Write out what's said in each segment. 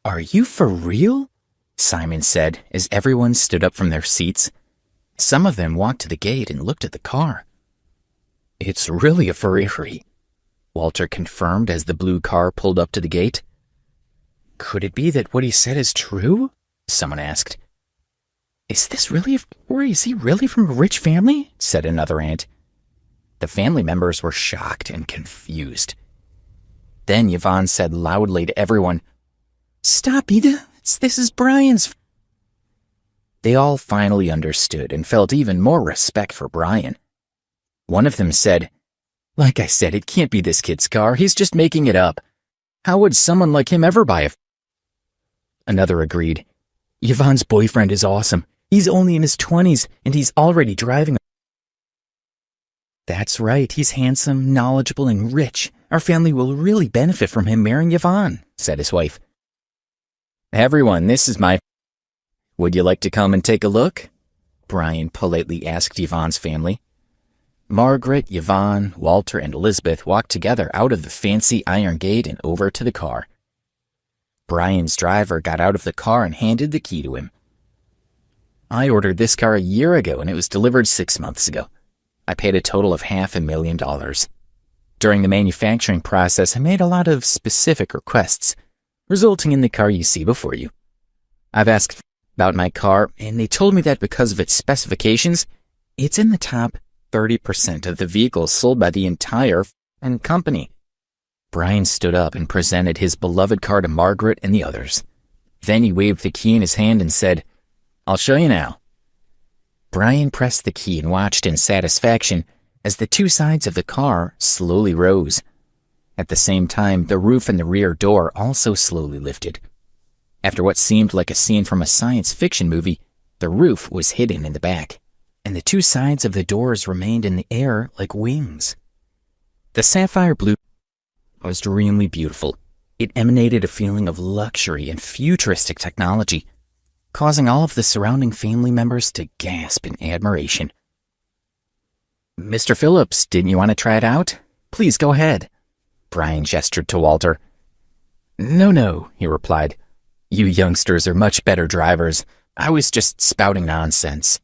Are you for real? Simon said as everyone stood up from their seats. Some of them walked to the gate and looked at the car. It's really a Ferrari, Walter confirmed as the blue car pulled up to the gate. Could it be that what he said is true? Someone asked. Is this really a Ferrari? Is he really from a rich family? Said another aunt. The family members were shocked and confused. Then Yvonne said loudly to everyone, Stop, Ida. This is Brian's. They all finally understood and felt even more respect for Brian. One of them said, Like I said, it can't be this kid's car. He's just making it up. How would someone like him ever buy a... Another agreed. Yvonne's boyfriend is awesome. He's only in his 20s and he's already driving. That's right. He's handsome, knowledgeable, and rich. Our family will really benefit from him marrying Yvonne, said his wife. Everyone, this is my... Would you like to come and take a look? Brian politely asked Yvonne's family. Margaret, Yvonne, Walter, and Elizabeth walked together out of the fancy iron gate and over to the car. Brian's driver got out of the car and handed the key to him. I ordered this car a year ago and it was delivered 6 months ago. I paid a total of $500,000. During the manufacturing process, I made a lot of specific requests, resulting in the car you see before you. I've asked about my car, and they told me that because of its specifications, it's in the top 30% of the vehicles sold by the entire company. Brian stood up and presented his beloved car to Margaret and the others. Then he waved the key in his hand and said, I'll show you now. Brian pressed the key and watched in satisfaction as the two sides of the car slowly rose. At the same time, the roof and the rear door also slowly lifted. After what seemed like a scene from a science fiction movie, the roof was hidden in the back, and the two sides of the doors remained in the air like wings. The sapphire blue was extremely beautiful. It emanated a feeling of luxury and futuristic technology, causing all of the surrounding family members to gasp in admiration. Mr. Phillips, didn't you want to try it out? Please go ahead. Brian gestured to Walter. No, he replied. You youngsters are much better drivers. I was just spouting nonsense.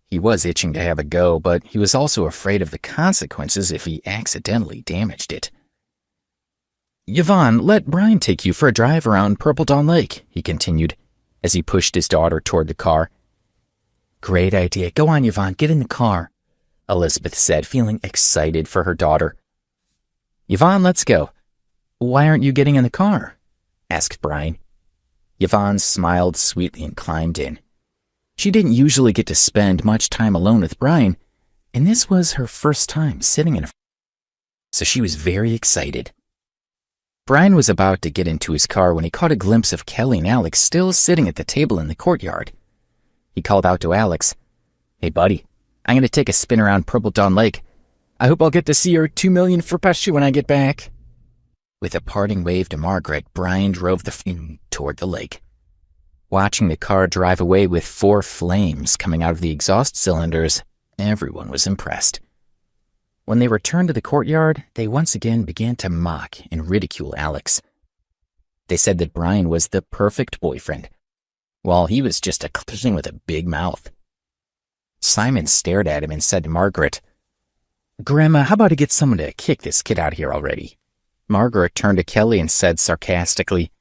He was itching to have a go, but he was also afraid of the consequences if he accidentally damaged it. Yvonne, let Brian take you for a drive around Purple Dawn Lake, he continued, as he pushed his daughter toward the car. Great idea. Go on, Yvonne, get in the car, Elizabeth said, feeling excited for her daughter. Yvonne, let's go. Why aren't you getting in the car? Asked Brian. Yvonne smiled sweetly and climbed in. She didn't usually get to spend much time alone with Brian, and this was her first time sitting in a... So she was very excited. Brian was about to get into his car when he caught a glimpse of Kelly and Alex still sitting at the table in the courtyard. He called out to Alex, Hey buddy, I'm going to take a spin around Purple Dawn Lake. I hope I'll get to see your $2 million for Pesci when I get back. With a parting wave to Margaret, Brian drove the toward the lake. Watching the car drive away with 4 flames coming out of the exhaust cylinders, everyone was impressed. When they returned to the courtyard, they once again began to mock and ridicule Alex. They said that Brian was the perfect boyfriend, while he was just a person with a big mouth. Simon stared at him and said to Margaret, Grandma, how about I get someone to kick this kid out here already? Margaret turned to Kelly and said sarcastically,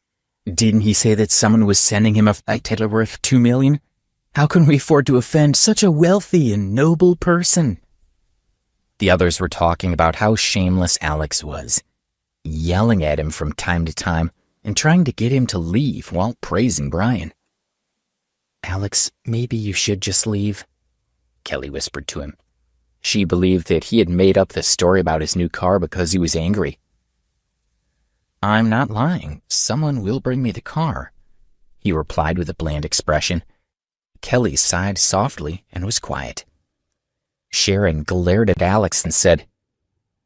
Didn't he say that someone was sending him a title worth $2 million? How can we afford to offend such a wealthy and noble person? The others were talking about how shameless Alex was, yelling at him from time to time and trying to get him to leave while praising Brian. Alex, maybe you should just leave, Kelly whispered to him. She believed that he had made up the story about his new car because he was angry. I'm not lying. Someone will bring me the car, he replied with a bland expression. Kelly sighed softly and was quiet. Sharon glared at Alex and said,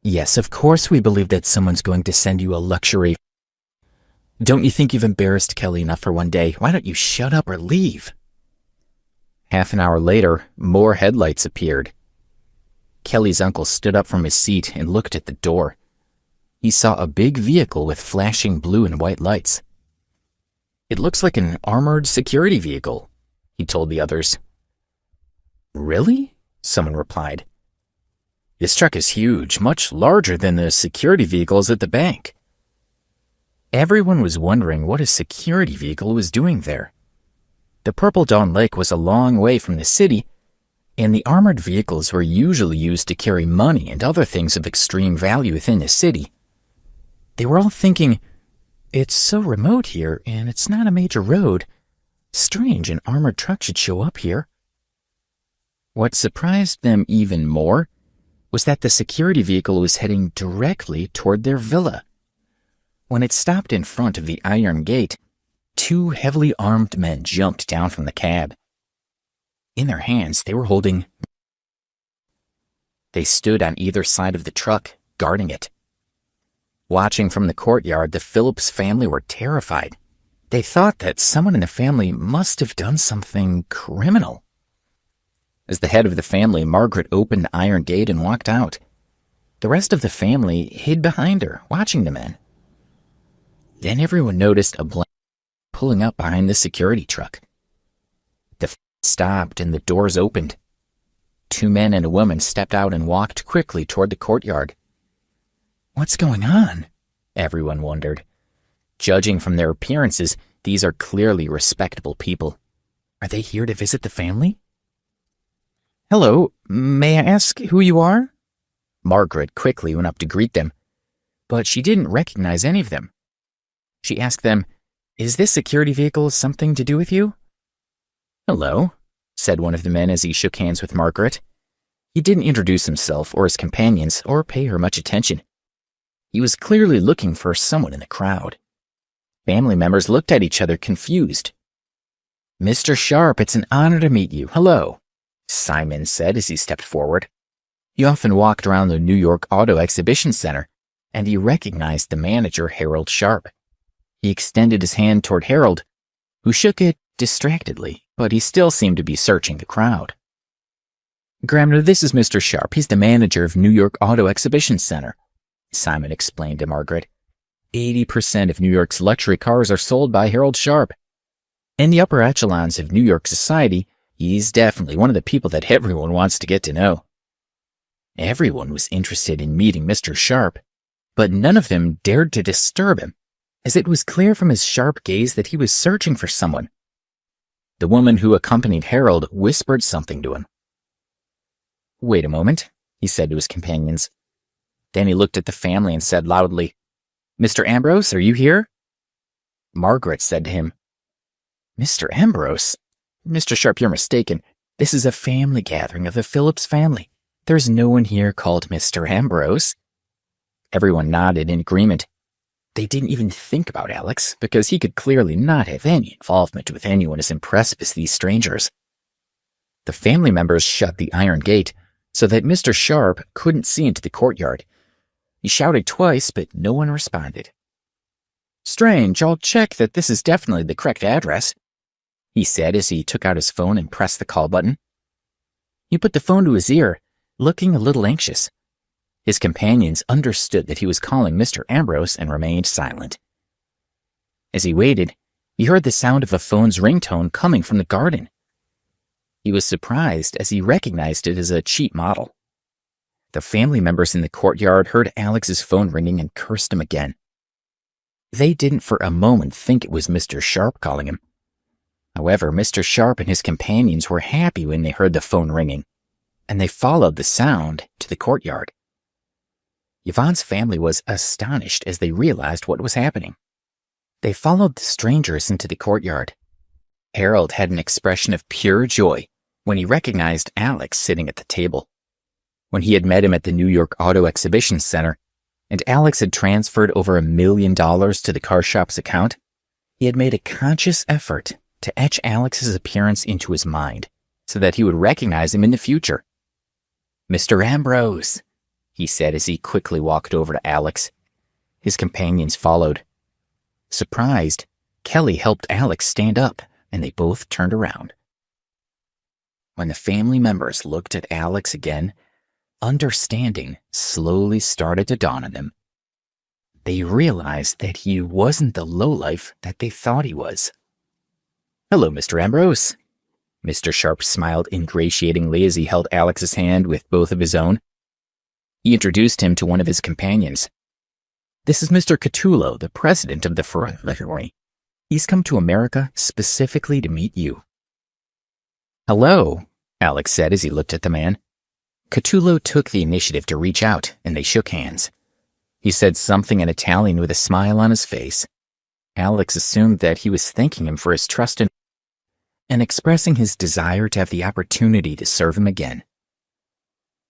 Yes, of course we believe that someone's going to send you a luxury. Don't you think you've embarrassed Kelly enough for one day? Why don't you shut up or leave? Half an hour later, more headlights appeared. Kelly's uncle stood up from his seat and looked at the door. He saw a big vehicle with flashing blue and white lights. "It looks like an armored security vehicle," he told the others. "Really?" someone replied. "This truck is huge, much larger than the security vehicles at the bank." Everyone was wondering what a security vehicle was doing there. The Purple Dawn Lake was a long way from the city, and the armored vehicles were usually used to carry money and other things of extreme value within the city. They were all thinking, "It's so remote here, and it's not a major road. Strange, an armored truck should show up here." What surprised them even more was that the security vehicle was heading directly toward their villa. When it stopped in front of the iron gate, 2 heavily armed men jumped down from the cab. In their hands, they were holding. They stood on either side of the truck, guarding it. Watching from the courtyard, the Phillips family were terrified. They thought that someone in the family must have done something criminal. As the head of the family, Margaret opened the iron gate and walked out. The rest of the family hid behind her, watching the men. Then everyone noticed a blanket pulling up behind the security truck. The stopped and the doors opened. 2 men and a woman stepped out and walked quickly toward the courtyard. "What's going on?" everyone wondered. Judging from their appearances, these are clearly respectable people. Are they here to visit the family? "Hello, may I ask who you are?" Margaret quickly went up to greet them, but she didn't recognize any of them. She asked them, "Is this security vehicle something to do with you?" "Hello," said one of the men as he shook hands with Margaret. He didn't introduce himself or his companions or pay her much attention. He was clearly looking for someone in the crowd. Family members looked at each other confused. "Mr. Sharp, it's an honor to meet you. Hello," Simon said as he stepped forward. He often walked around the New York Auto Exhibition Center, and he recognized the manager, Harold Sharp. He extended his hand toward Harold, who shook it distractedly, but he still seemed to be searching the crowd. "Grandma, this is Mr. Sharp. He's the manager of New York Auto Exhibition Center," Simon explained to Margaret. 80% of New York's luxury cars are sold by Harold Sharp. In the upper echelons of New York society, he's definitely one of the people that everyone wants to get to know. Everyone was interested in meeting Mr. Sharp, but none of them dared to disturb him, as it was clear from his sharp gaze that he was searching for someone. The woman who accompanied Harold whispered something to him. "Wait a moment," he said to his companions. Then he looked at the family and said loudly, "Mr. Ambrose, are you here?" Margaret said to him, "Mr. Ambrose? Mr. Sharp, you're mistaken. This is a family gathering of the Phillips family. There's no one here called Mr. Ambrose." Everyone nodded in agreement. They didn't even think about Alex, because he could clearly not have any involvement with anyone as impressive as these strangers. The family members shut the iron gate so that Mr. Sharp couldn't see into the courtyard. He shouted twice, but no one responded. "Strange, I'll check that this is definitely the correct address," he said as he took out his phone and pressed the call button. He put the phone to his ear, looking a little anxious. His companions understood that he was calling Mr. Ambrose and remained silent. As he waited, he heard the sound of a phone's ringtone coming from the garden. He was surprised as he recognized it as a cheap model. The family members in the courtyard heard Alex's phone ringing and cursed him again. They didn't for a moment think it was Mr. Sharp calling him. However, Mr. Sharp and his companions were happy when they heard the phone ringing, and they followed the sound to the courtyard. Yvonne's family was astonished as they realized what was happening. They followed the strangers into the courtyard. Harold had an expression of pure joy when he recognized Alex sitting at the table. When he had met him at the New York Auto Exhibition Center, and Alex had transferred over $1 million to the car shop's account, he had made a conscious effort to etch Alex's appearance into his mind so that he would recognize him in the future. "Mr. Ambrose," he said as he quickly walked over to Alex. His companions followed. Surprised, Kelly helped Alex stand up, and they both turned around. When the family members looked at Alex again, understanding slowly started to dawn on them. They realized that he wasn't the lowlife that they thought he was. Hello, Mr. Ambrose. Mr. Sharp smiled ingratiatingly as he held Alex's hand with both of his own. He introduced him to one of his companions. This is Mr. Catullo, the president of the Ferrari. He's come to America specifically to meet you. Hello, Alex said as he looked at the man. Catullo took the initiative to reach out, and they shook hands. He said something in Italian with a smile on his face. Alex assumed that he was thanking him for his trust and expressing his desire to have the opportunity to serve him again.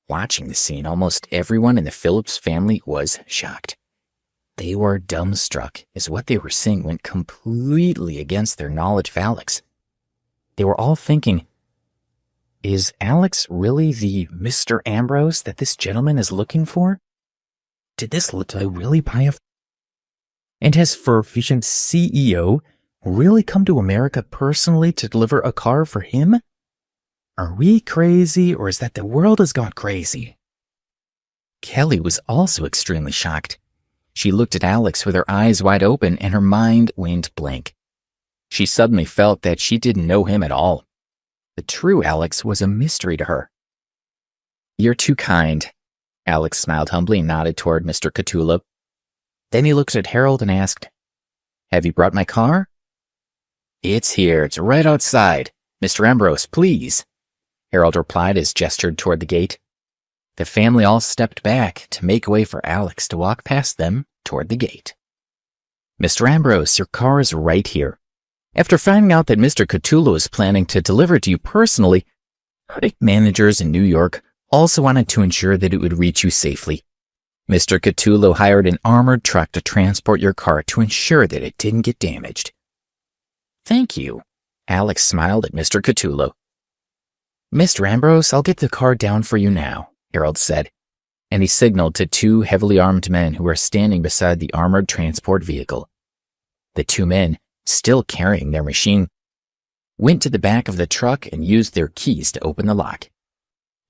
Watching the scene, almost everyone in the Phillips family was shocked. They were dumbstruck as what they were seeing went completely against their knowledge of Alex. They were all thinking, is Alex really the Mr. Ambrose that this gentleman is looking for? Did this guy really buy a... And has Fervision's CEO really come to America personally to deliver a car for him? Are we crazy, or is that the world has gone crazy? Kelly was also extremely shocked. She looked at Alex with her eyes wide open and her mind went blank. She suddenly felt that she didn't know him at all. The true Alex was a mystery to her. You're too kind. Alex smiled humbly and nodded toward Mr. Catullo. Then he looked at Harold and asked, Have you brought my car? It's here. It's right outside. Mr. Ambrose, please. Harold replied as gestured toward the gate. The family all stepped back to make way for Alex to walk past them toward the gate. Mr. Ambrose, your car is right here. After finding out that Mr. Catullo is planning to deliver it to you personally, product managers in New York also wanted to ensure that it would reach you safely. Mr. Catullo hired an armored truck to transport your car to ensure that it didn't get damaged. Thank you. Alex smiled at Mr. Catullo. Mr. Ambrose, I'll get the car down for you now, Harold said, and he signaled to two heavily armed men who were standing beside the armored transport vehicle. The two men, still carrying their machine, went to the back of the truck and used their keys to open the lock.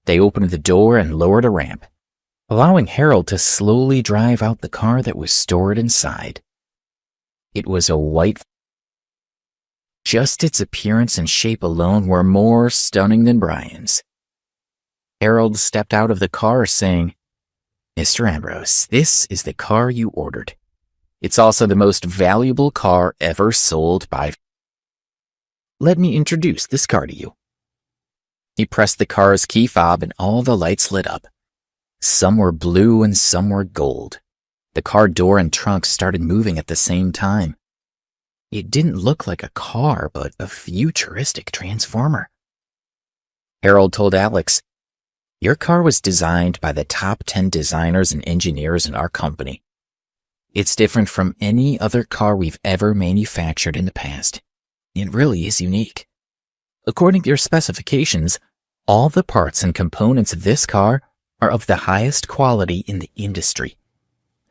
They opened the door and lowered a ramp, allowing Harold to slowly drive out the car that was stored inside. It was a white. Just its appearance and shape alone were more stunning than Brian's. Harold stepped out of the car saying, Mr. Ambrose, this is the car you ordered. It's also the most valuable car ever sold by... Let me introduce this car to you. He pressed the car's key fob and all the lights lit up. Some were blue and some were gold. The car door and trunk started moving at the same time. It didn't look like a car, but a futuristic transformer. Harold told Alex, Your car was designed by the top 10 designers and engineers in our company. It's different from any other car we've ever manufactured in the past. It really is unique. According to your specifications, all the parts and components of this car are of the highest quality in the industry.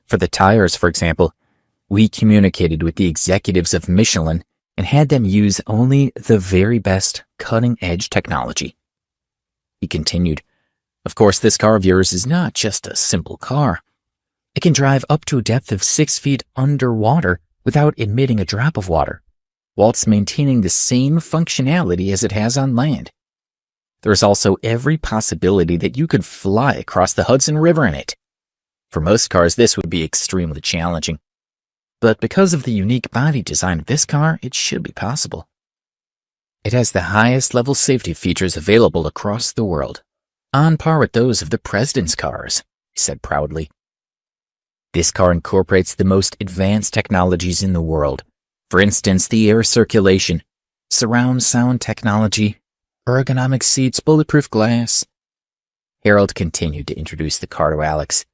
For the tires, for example, we communicated with the executives of Michelin and had them use only the very best cutting-edge technology. He continued, Of course, this car of yours is not just a simple car. It can drive up to a depth of 6 feet underwater without emitting a drop of water, whilst maintaining the same functionality as it has on land. There's also every possibility that you could fly across the Hudson River in it. For most cars, this would be extremely challenging. But because of the unique body design of this car, it should be possible. It has the highest level safety features available across the world, on par with those of the president's cars, he said proudly. This car incorporates the most advanced technologies in the world. For instance, the air circulation, surround sound technology, ergonomic seats, bulletproof glass. Harold continued to introduce the car to Alex.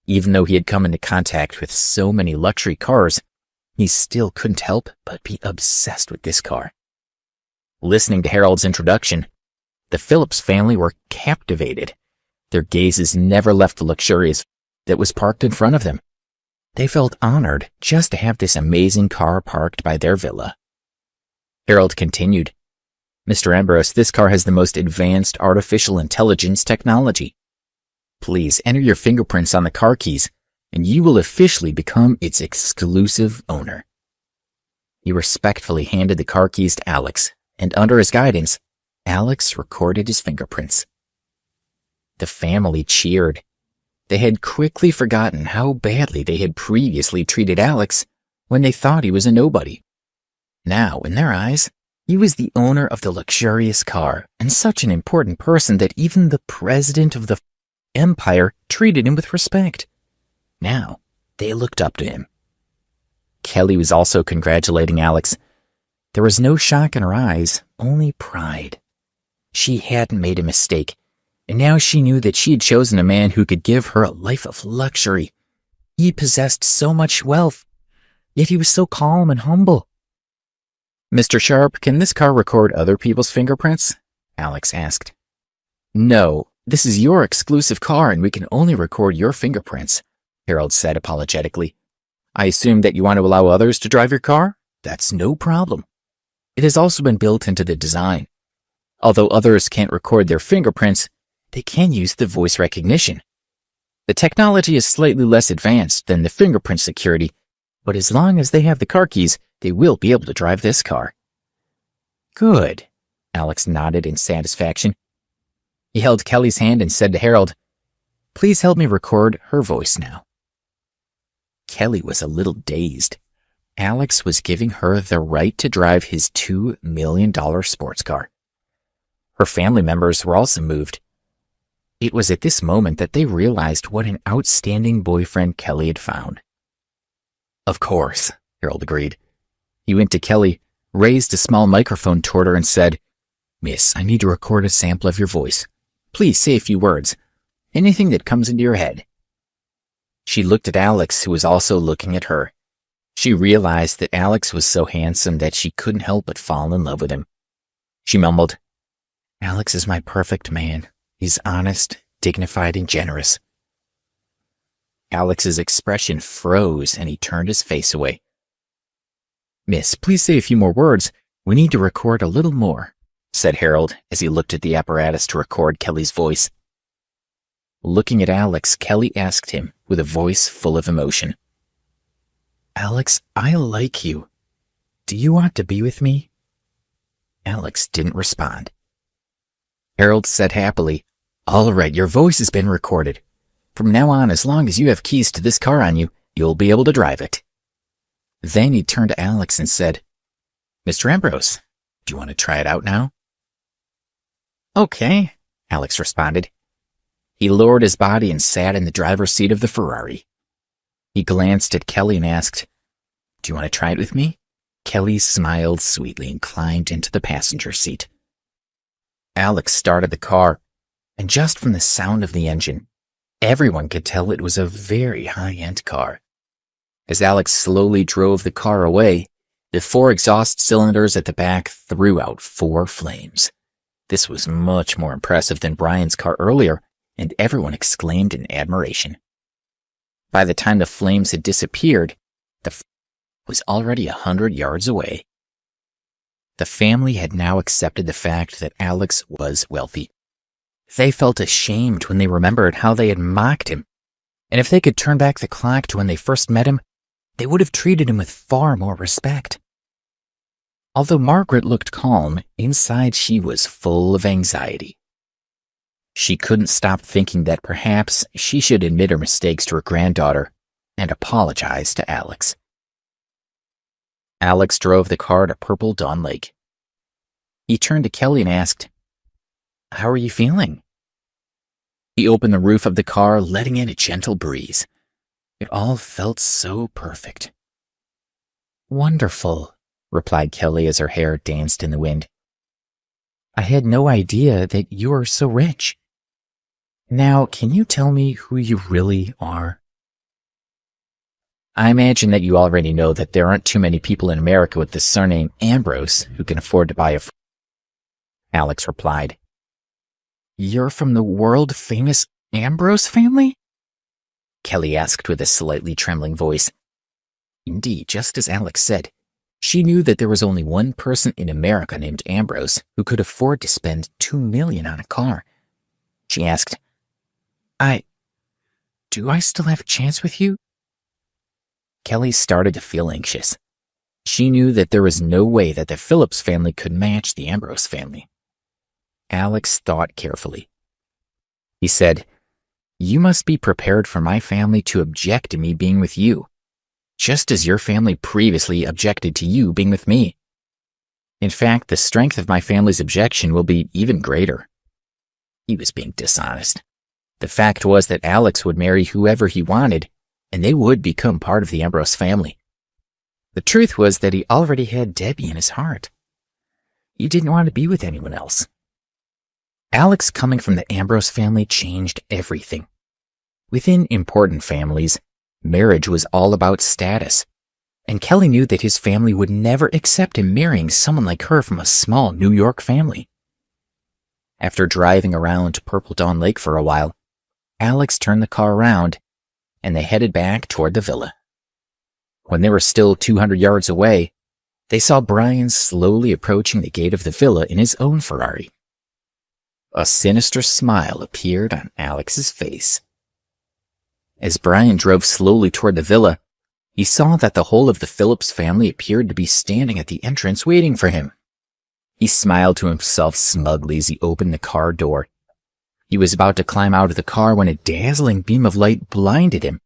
Even though he had come into contact with so many luxury cars, he still couldn't help but be obsessed with this car. Listening to Harold's introduction, the Phillips family were captivated. Their gazes never left the luxurious that was parked in front of them. They felt honored just to have this amazing car parked by their villa. Harold continued, Mr. Ambrose, this car has the most advanced artificial intelligence technology. Please enter your fingerprints on the car keys, and you will officially become its exclusive owner. He respectfully handed the car keys to Alex, and under his guidance, Alex recorded his fingerprints. The family cheered. They had quickly forgotten how badly they had previously treated Alex when they thought he was a nobody. Now, in their eyes, he was the owner of the luxurious car and such an important person that even the president of the empire treated him with respect. Now, they looked up to him. Kelly was also congratulating Alex. There was no shock in her eyes, only pride. She hadn't made a mistake, and now she knew that she had chosen a man who could give her a life of luxury. He possessed so much wealth, yet he was so calm and humble. "Mr. Sharp, can this car record other people's fingerprints?" Alex asked. "No, this is your exclusive car and we can only record your fingerprints," Harold said apologetically. "I assume that you want to allow others to drive your car? That's no problem. It has also been built into the design. Although others can't record their fingerprints, they can use the voice recognition. The technology is slightly less advanced than the fingerprint security, but as long as they have the car keys, they will be able to drive this car." "Good," Alex nodded in satisfaction. He held Kelly's hand and said to Harold, "Please help me record her voice now." Kelly was a little dazed. Alex was giving her the right to drive his $2 million sports car. Her family members were also moved. It was at this moment that they realized what an outstanding boyfriend Kelly had found. "Of course," Harold agreed. He went to Kelly, raised a small microphone toward her and said, "Miss, I need to record a sample of your voice. Please say a few words. Anything that comes into your head." She looked at Alex, who was also looking at her. She realized that Alex was so handsome that she couldn't help but fall in love with him. She mumbled, "Alex is my perfect man. He's honest, dignified, and generous." Alex's expression froze and he turned his face away. "Miss, please say a few more words. We need to record a little more," said Harold as he looked at the apparatus to record Kelly's voice. Looking at Alex, Kelly asked him with a voice full of emotion, "Alex, I like you. Do you want to be with me?" Alex didn't respond. Harold said happily, "All right, your voice has been recorded. From now on, as long as you have keys to this car on you, you'll be able to drive it." Then he turned to Alex and said, "Mr. Ambrose, do you want to try it out now?" "Okay," Alex responded. He lowered his body and sat in the driver's seat of the Ferrari. He glanced at Kelly and asked, "Do you want to try it with me?" Kelly smiled sweetly and climbed into the passenger seat. Alex started the car, and just from the sound of the engine, everyone could tell it was a very high-end car. As Alex slowly drove the car away, the 4 exhaust cylinders at the back threw out 4 flames. This was much more impressive than Brian's car earlier, and everyone exclaimed in admiration. By the time the flames had disappeared, the was already 100 yards away. The family had now accepted the fact that Alex was wealthy. They felt ashamed when they remembered how they had mocked him, and if they could turn back the clock to when they first met him, they would have treated him with far more respect. Although Margaret looked calm, inside she was full of anxiety. She couldn't stop thinking that perhaps she should admit her mistakes to her granddaughter and apologize to Alex. Alex drove the car to Purple Dawn Lake. He turned to Kelly and asked, "How are you feeling?" He opened the roof of the car, letting in a gentle breeze. It all felt so perfect. "Wonderful," replied Kelly as her hair danced in the wind. "I had no idea that you were so rich. Now, can you tell me who you really are?" "I imagine that you already know that there aren't too many people in America with the surname Ambrose who can afford to buy a Alex replied. "You're from the world-famous Ambrose family?" Kelly asked with a slightly trembling voice. Indeed, just as Alex said, she knew that there was only one person in America named Ambrose who could afford to spend $2 million on a car. She asked, Do I still have a chance with you?" Kelly started to feel anxious. She knew that there was no way that the Phillips family could match the Ambrose family. Alex thought carefully. He said, "You must be prepared for my family to object to me being with you, just as your family previously objected to you being with me. In fact, the strength of my family's objection will be even greater." He was being dishonest. The fact was that Alex would marry whoever he wanted, and they would become part of the Ambrose family. The truth was that he already had Debbie in his heart. He didn't want to be with anyone else. Alex coming from the Ambrose family changed everything. Within important families, marriage was all about status, and Kelly knew that his family would never accept him marrying someone like her from a small New York family. After driving around Purple Dawn Lake for a while, Alex turned the car around, and they headed back toward the villa. When they were still 200 yards away, they saw Brian slowly approaching the gate of the villa in his own Ferrari. A sinister smile appeared on Alex's face. As Brian drove slowly toward the villa, he saw that the whole of the Phillips family appeared to be standing at the entrance waiting for him. He smiled to himself smugly as he opened the car door. He was about to climb out of the car when a dazzling beam of light blinded him,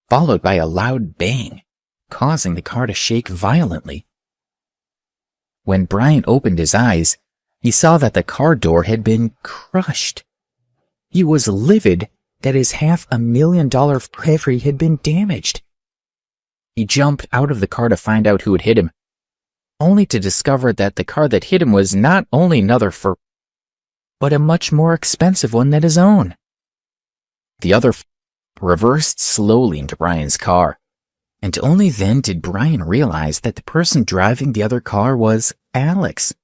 followed by a loud bang, causing the car to shake violently. When Brian opened his eyes, he saw that the car door had been crushed. He was livid that his $500,000 Ferrari had been damaged. He jumped out of the car to find out who had hit him, only to discover that the car that hit him was not only another Ferrari, but a much more expensive one than his own. The other reversed slowly into Brian's car, and only then did Brian realize that the person driving the other car was Alex.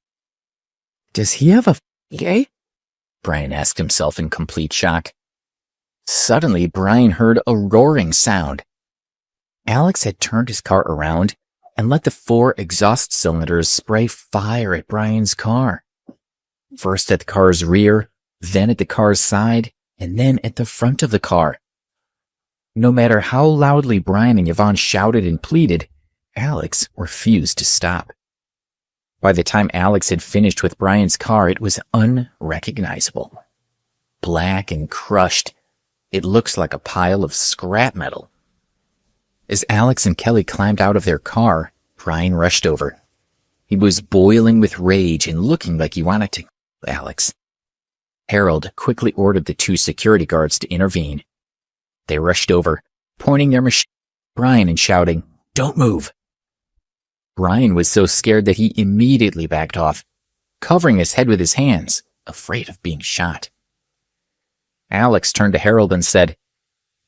"Does he have a gay?" Brian asked himself in complete shock. Suddenly, Brian heard a roaring sound. Alex had turned his car around and let the 4 exhaust cylinders spray fire at Brian's car. First at the car's rear, then at the car's side, and then at the front of the car. No matter how loudly Brian and Yvonne shouted and pleaded, Alex refused to stop. By the time Alex had finished with Brian's car, it was unrecognizable. Black and crushed, it looked like a pile of scrap metal. As Alex and Kelly climbed out of their car, Brian rushed over. He was boiling with rage and looking like he wanted to kill Alex. Harold quickly ordered the 2 security guards to intervene. They rushed over, pointing their machine at Brian and shouting, "Don't move!" Brian was so scared that he immediately backed off, covering his head with his hands, afraid of being shot. Alex turned to Harold and said,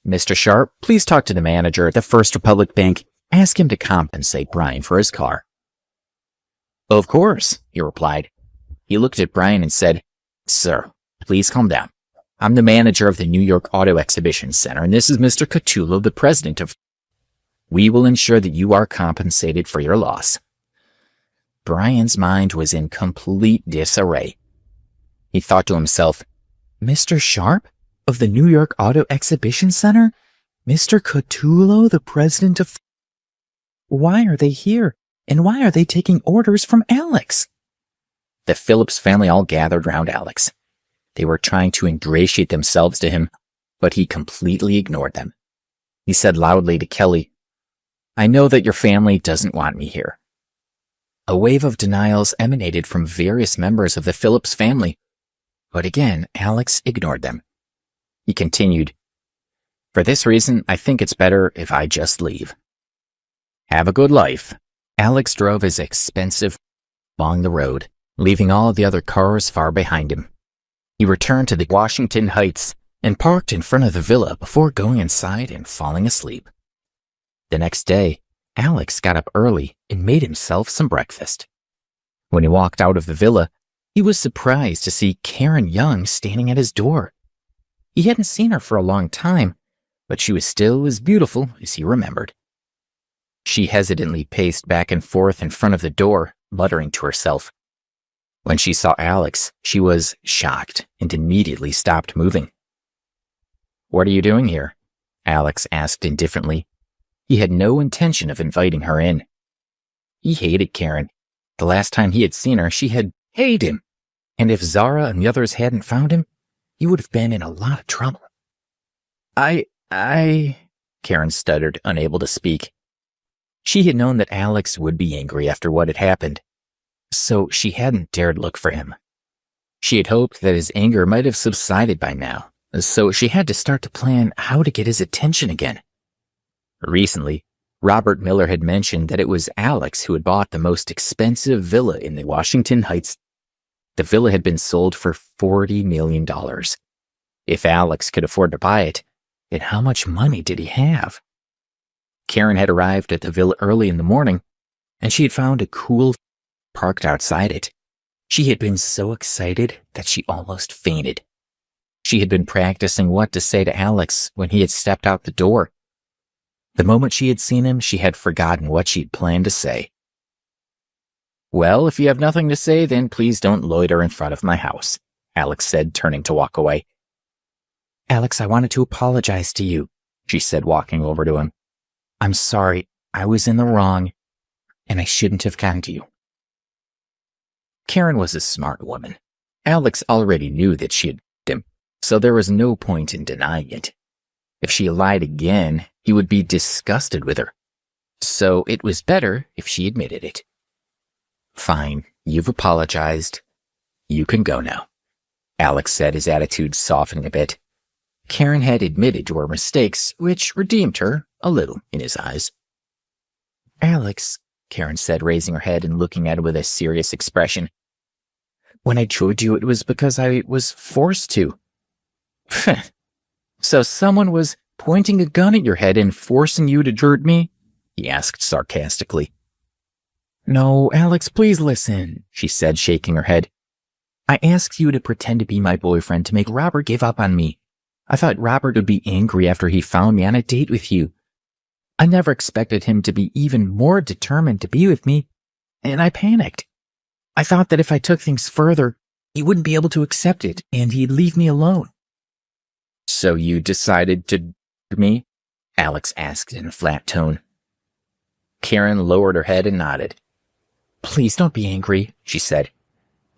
"Mr. Sharp, please talk to the manager at the First Republic Bank. Ask him to compensate Brian for his car." "Of course," he replied. He looked at Brian and said, "Sir, please calm down. I'm the manager of the New York Auto Exhibition Center, and this is Mr. Catullo, the president of... We will ensure that you are compensated for your loss." Brian's mind was in complete disarray. He thought to himself, "Mr. Sharp of the New York Auto Exhibition Center? Mr. Catullo, the president of... Why are they here? And why are they taking orders from Alex?" The Phillips family all gathered round Alex. They were trying to ingratiate themselves to him, but he completely ignored them. He said loudly to Kelly, "I know that your family doesn't want me here." A wave of denials emanated from various members of the Phillips family, but again, Alex ignored them. He continued, "For this reason, I think it's better if I just leave." "Have a good life." Alex drove his expensive along the road, leaving all the other cars far behind him. He returned to the Washington Heights and parked in front of the villa before going inside and falling asleep. The next day, Alex got up early and made himself some breakfast. When he walked out of the villa, he was surprised to see Karen Young standing at his door. He hadn't seen her for a long time, but she was still as beautiful as he remembered. She hesitantly paced back and forth in front of the door, muttering to herself. When she saw Alex, she was shocked and immediately stopped moving. "What are you doing here?" Alex asked indifferently. He had no intention of inviting her in. He hated Karen. The last time he had seen her, she had hated him. And if Zara and the others hadn't found him, he would have been in a lot of trouble. Karen stuttered, unable to speak. She had known that Alex would be angry after what had happened, so she hadn't dared look for him. She had hoped that his anger might have subsided by now, so she had to start to plan how to get his attention again. Recently, Robert Miller had mentioned that it was Alex who had bought the most expensive villa in the Washington Heights. The villa had been sold for $40 million. If Alex could afford to buy it, then how much money did he have? Karen had arrived at the villa early in the morning, and she had found a cool parked outside it. She had been so excited that she almost fainted. She had been practicing what to say to Alex when he had stepped out the door. The moment she had seen him, she had forgotten what she'd planned to say. "Well, if you have nothing to say, then please don't loiter in front of my house," Alex said, turning to walk away. "Alex, I wanted to apologize to you," she said, walking over to him. "I'm sorry. I was in the wrong, and I shouldn't have come to you." Karen was a smart woman. Alex already knew that she had him, so there was no point in denying it. If she lied again, he would be disgusted with her. So it was better if she admitted it. "Fine, you've apologized. You can go now," Alex said, his attitude softening a bit. Karen had admitted to her mistakes, which redeemed her a little in his eyes. "Alex," Karen said, raising her head and looking at him with a serious expression, "when I joined you, it was because I was forced to." "So someone was pointing a gun at your head and forcing you to jerk me?" he asked sarcastically. "No, Alex, please listen," she said, shaking her head. "I asked you to pretend to be my boyfriend to make Robert give up on me. I thought Robert would be angry after he found me on a date with you. I never expected him to be even more determined to be with me, and I panicked. I thought that if I took things further, he wouldn't be able to accept it, and he'd leave me alone." "So you decided to me?" Alex asked in a flat tone. Karen lowered her head and nodded. "Please don't be angry," she said.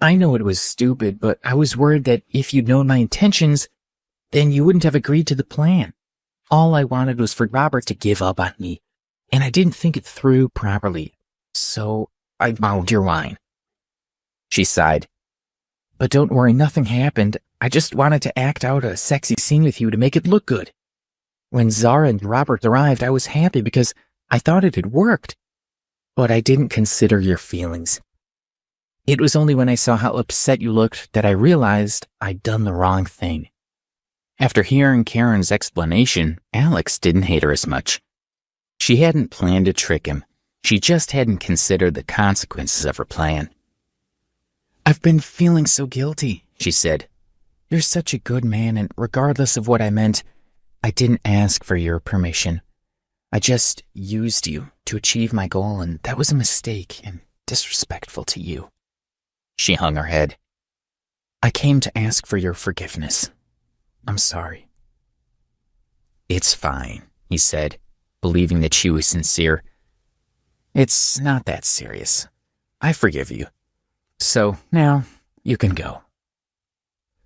"I know it was stupid, but I was worried that if you'd known my intentions, then you wouldn't have agreed to the plan. All I wanted was for Robert to give up on me, and I didn't think it through properly, so I mulled your wine." She sighed. "But don't worry, nothing happened. I just wanted to act out a sexy scene with you to make it look good. When Zara and Robert arrived, I was happy because I thought it had worked. But I didn't consider your feelings. It was only when I saw how upset you looked that I realized I'd done the wrong thing." After hearing Karen's explanation, Alex didn't hate her as much. She hadn't planned to trick him. She just hadn't considered the consequences of her plan. "I've been feeling so guilty," she said. "You're such a good man, and regardless of what I meant, I didn't ask for your permission. I just used you to achieve my goal, and that was a mistake and disrespectful to you." She hung her head. "I came to ask for your forgiveness. I'm sorry." "It's fine," he said, believing that she was sincere. "It's not that serious. I forgive you. So now you can go."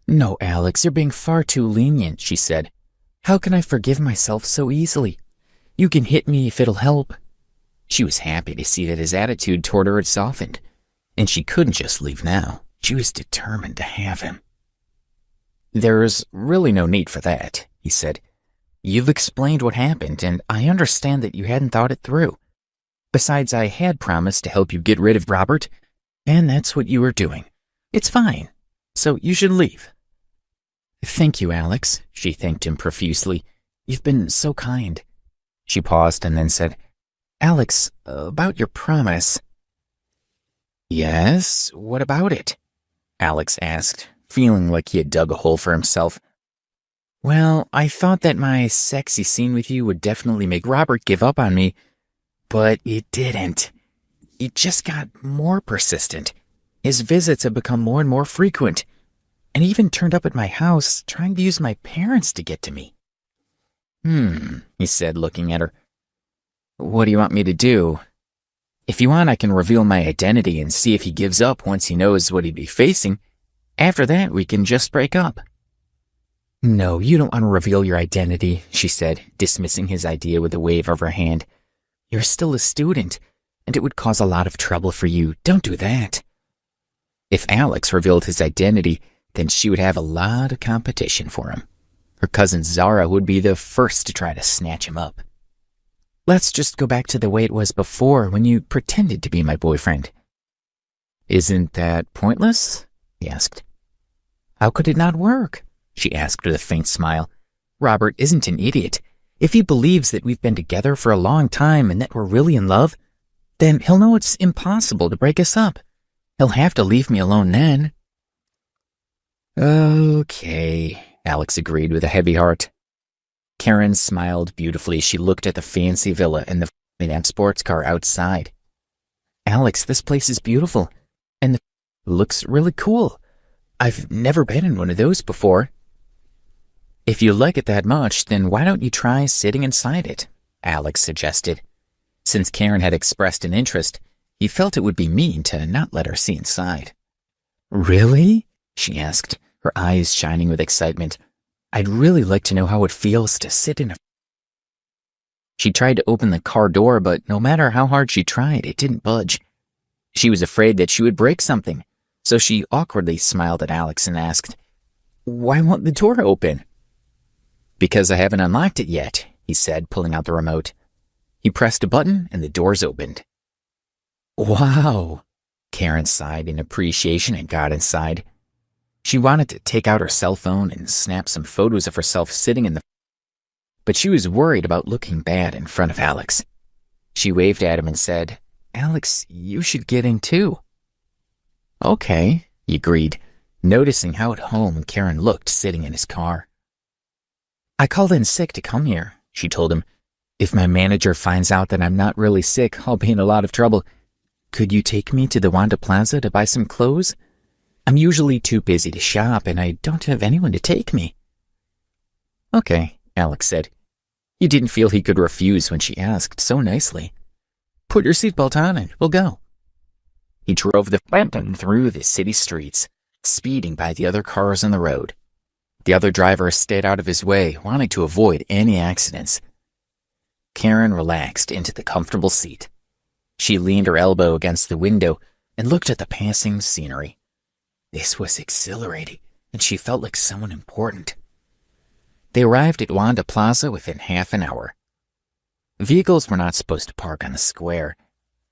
"No, Alex, you're being far too lenient," she said. "How can I forgive myself so easily? You can hit me if it'll help." She was happy to see that his attitude toward her had softened, and she couldn't just leave now. She was determined to have him. "There's really no need for that," he said. "You've explained what happened, and I understand that you hadn't thought it through. Besides, I had promised to help you get rid of Robert, and that's what you were doing. It's fine, so you should leave." "Thank you, Alex," she thanked him profusely. "You've been so kind." She paused and then said, "Alex, about your promise." "Yes, what about it?" Alex asked, feeling like he had dug a hole for himself. "Well, I thought that my sexy scene with you would definitely make Robert give up on me, but it didn't. It just got more persistent. His visits have become more and more frequent, and he even turned up at my house trying to use my parents to get to me." He said, looking at her. "What do you want me to do?" If you want, I can reveal my identity and see if he gives up once he knows what he'd be facing. After that, we can just break up." "No, you don't want to reveal your identity," she said, dismissing his idea with a wave of her hand. "You're still a student, and it would cause a lot of trouble for you. Don't do that." If Alex revealed his identity, then she would have a lot of competition for him. Her cousin Zara would be the first to try to snatch him up. "Let's just go back to the way it was before, when you pretended to be my boyfriend." "Isn't that pointless?" he asked. "How could it not work?" she asked with a faint smile. "Robert isn't an idiot. If he believes that we've been together for a long time and that we're really in love, then he'll know it's impossible to break us up. He'll have to leave me alone then." "Okay," Alex agreed with a heavy heart. Karen smiled beautifully as she looked at the fancy villa and the f***ing sports car outside. "Alex, this place is beautiful, and the looks really cool. I've never been in one of those before." "If you like it that much, then why don't you try sitting inside it?" Alex suggested. Since Karen had expressed an interest, he felt it would be mean to not let her see inside. "Really?" she asked, her eyes shining with excitement. "I'd really like to know how it feels to sit in a..." She tried to open the car door, but no matter how hard she tried, it didn't budge. She was afraid that she would break something, so she awkwardly smiled at Alex and asked, "Why won't the door open?" "Because I haven't unlocked it yet," he said, pulling out the remote. He pressed a button and the doors opened. "Wow," Karen sighed in appreciation and got inside. She wanted to take out her cell phone and snap some photos of herself sitting in the... But she was worried about looking bad in front of Alex. She waved at him and said, "Alex, you should get in too." "Okay," he agreed, noticing how at home Karen looked sitting in his car. "I called in sick to come here," she told him. "If my manager finds out that I'm not really sick, I'll be in a lot of trouble. Could you take me to the Wanda Plaza to buy some clothes? I'm usually too busy to shop, and I don't have anyone to take me." "Okay," Alex said. He didn't feel he could refuse when she asked so nicely. "Put your seatbelt on and we'll go." He drove the Phantom through the city streets, speeding by the other cars on the road. The other driver stayed out of his way, wanting to avoid any accidents. Karen relaxed into the comfortable seat. She leaned her elbow against the window and looked at the passing scenery. This was exhilarating, and she felt like someone important. They arrived at Wanda Plaza within half an hour. Vehicles were not supposed to park on the square,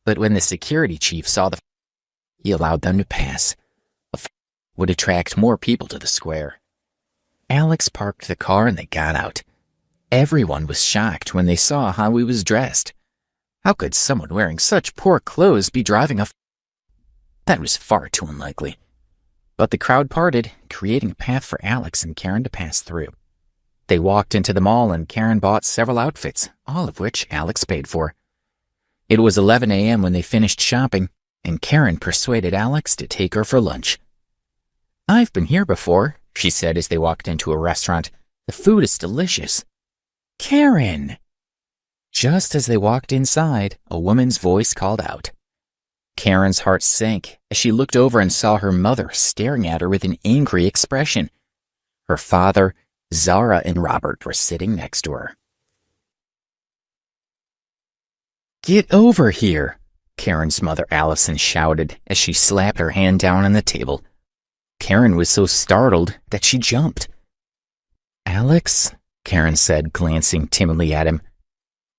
but when the security chief saw he allowed them to pass. Would attract more people to the square. Alex parked the car and they got out. Everyone was shocked when they saw how he was dressed. How could someone wearing such poor clothes be driving a... That was far too unlikely. But the crowd parted, creating a path for Alex and Karen to pass through. They walked into the mall and Karen bought several outfits, all of which Alex paid for. It was 11 a.m. when they finished shopping, and Karen persuaded Alex to take her for lunch. "I've been here before," she said as they walked into a restaurant. "The food is delicious." "Karen!" Just as they walked inside, a woman's voice called out. Karen's heart sank as she looked over and saw her mother staring at her with an angry expression. Her father, Zara, and Robert were sitting next to her. "Get over here," Karen's mother Allison shouted as she slapped her hand down on the table. Karen was so startled that she jumped. "Alex," Karen said, glancing timidly at him,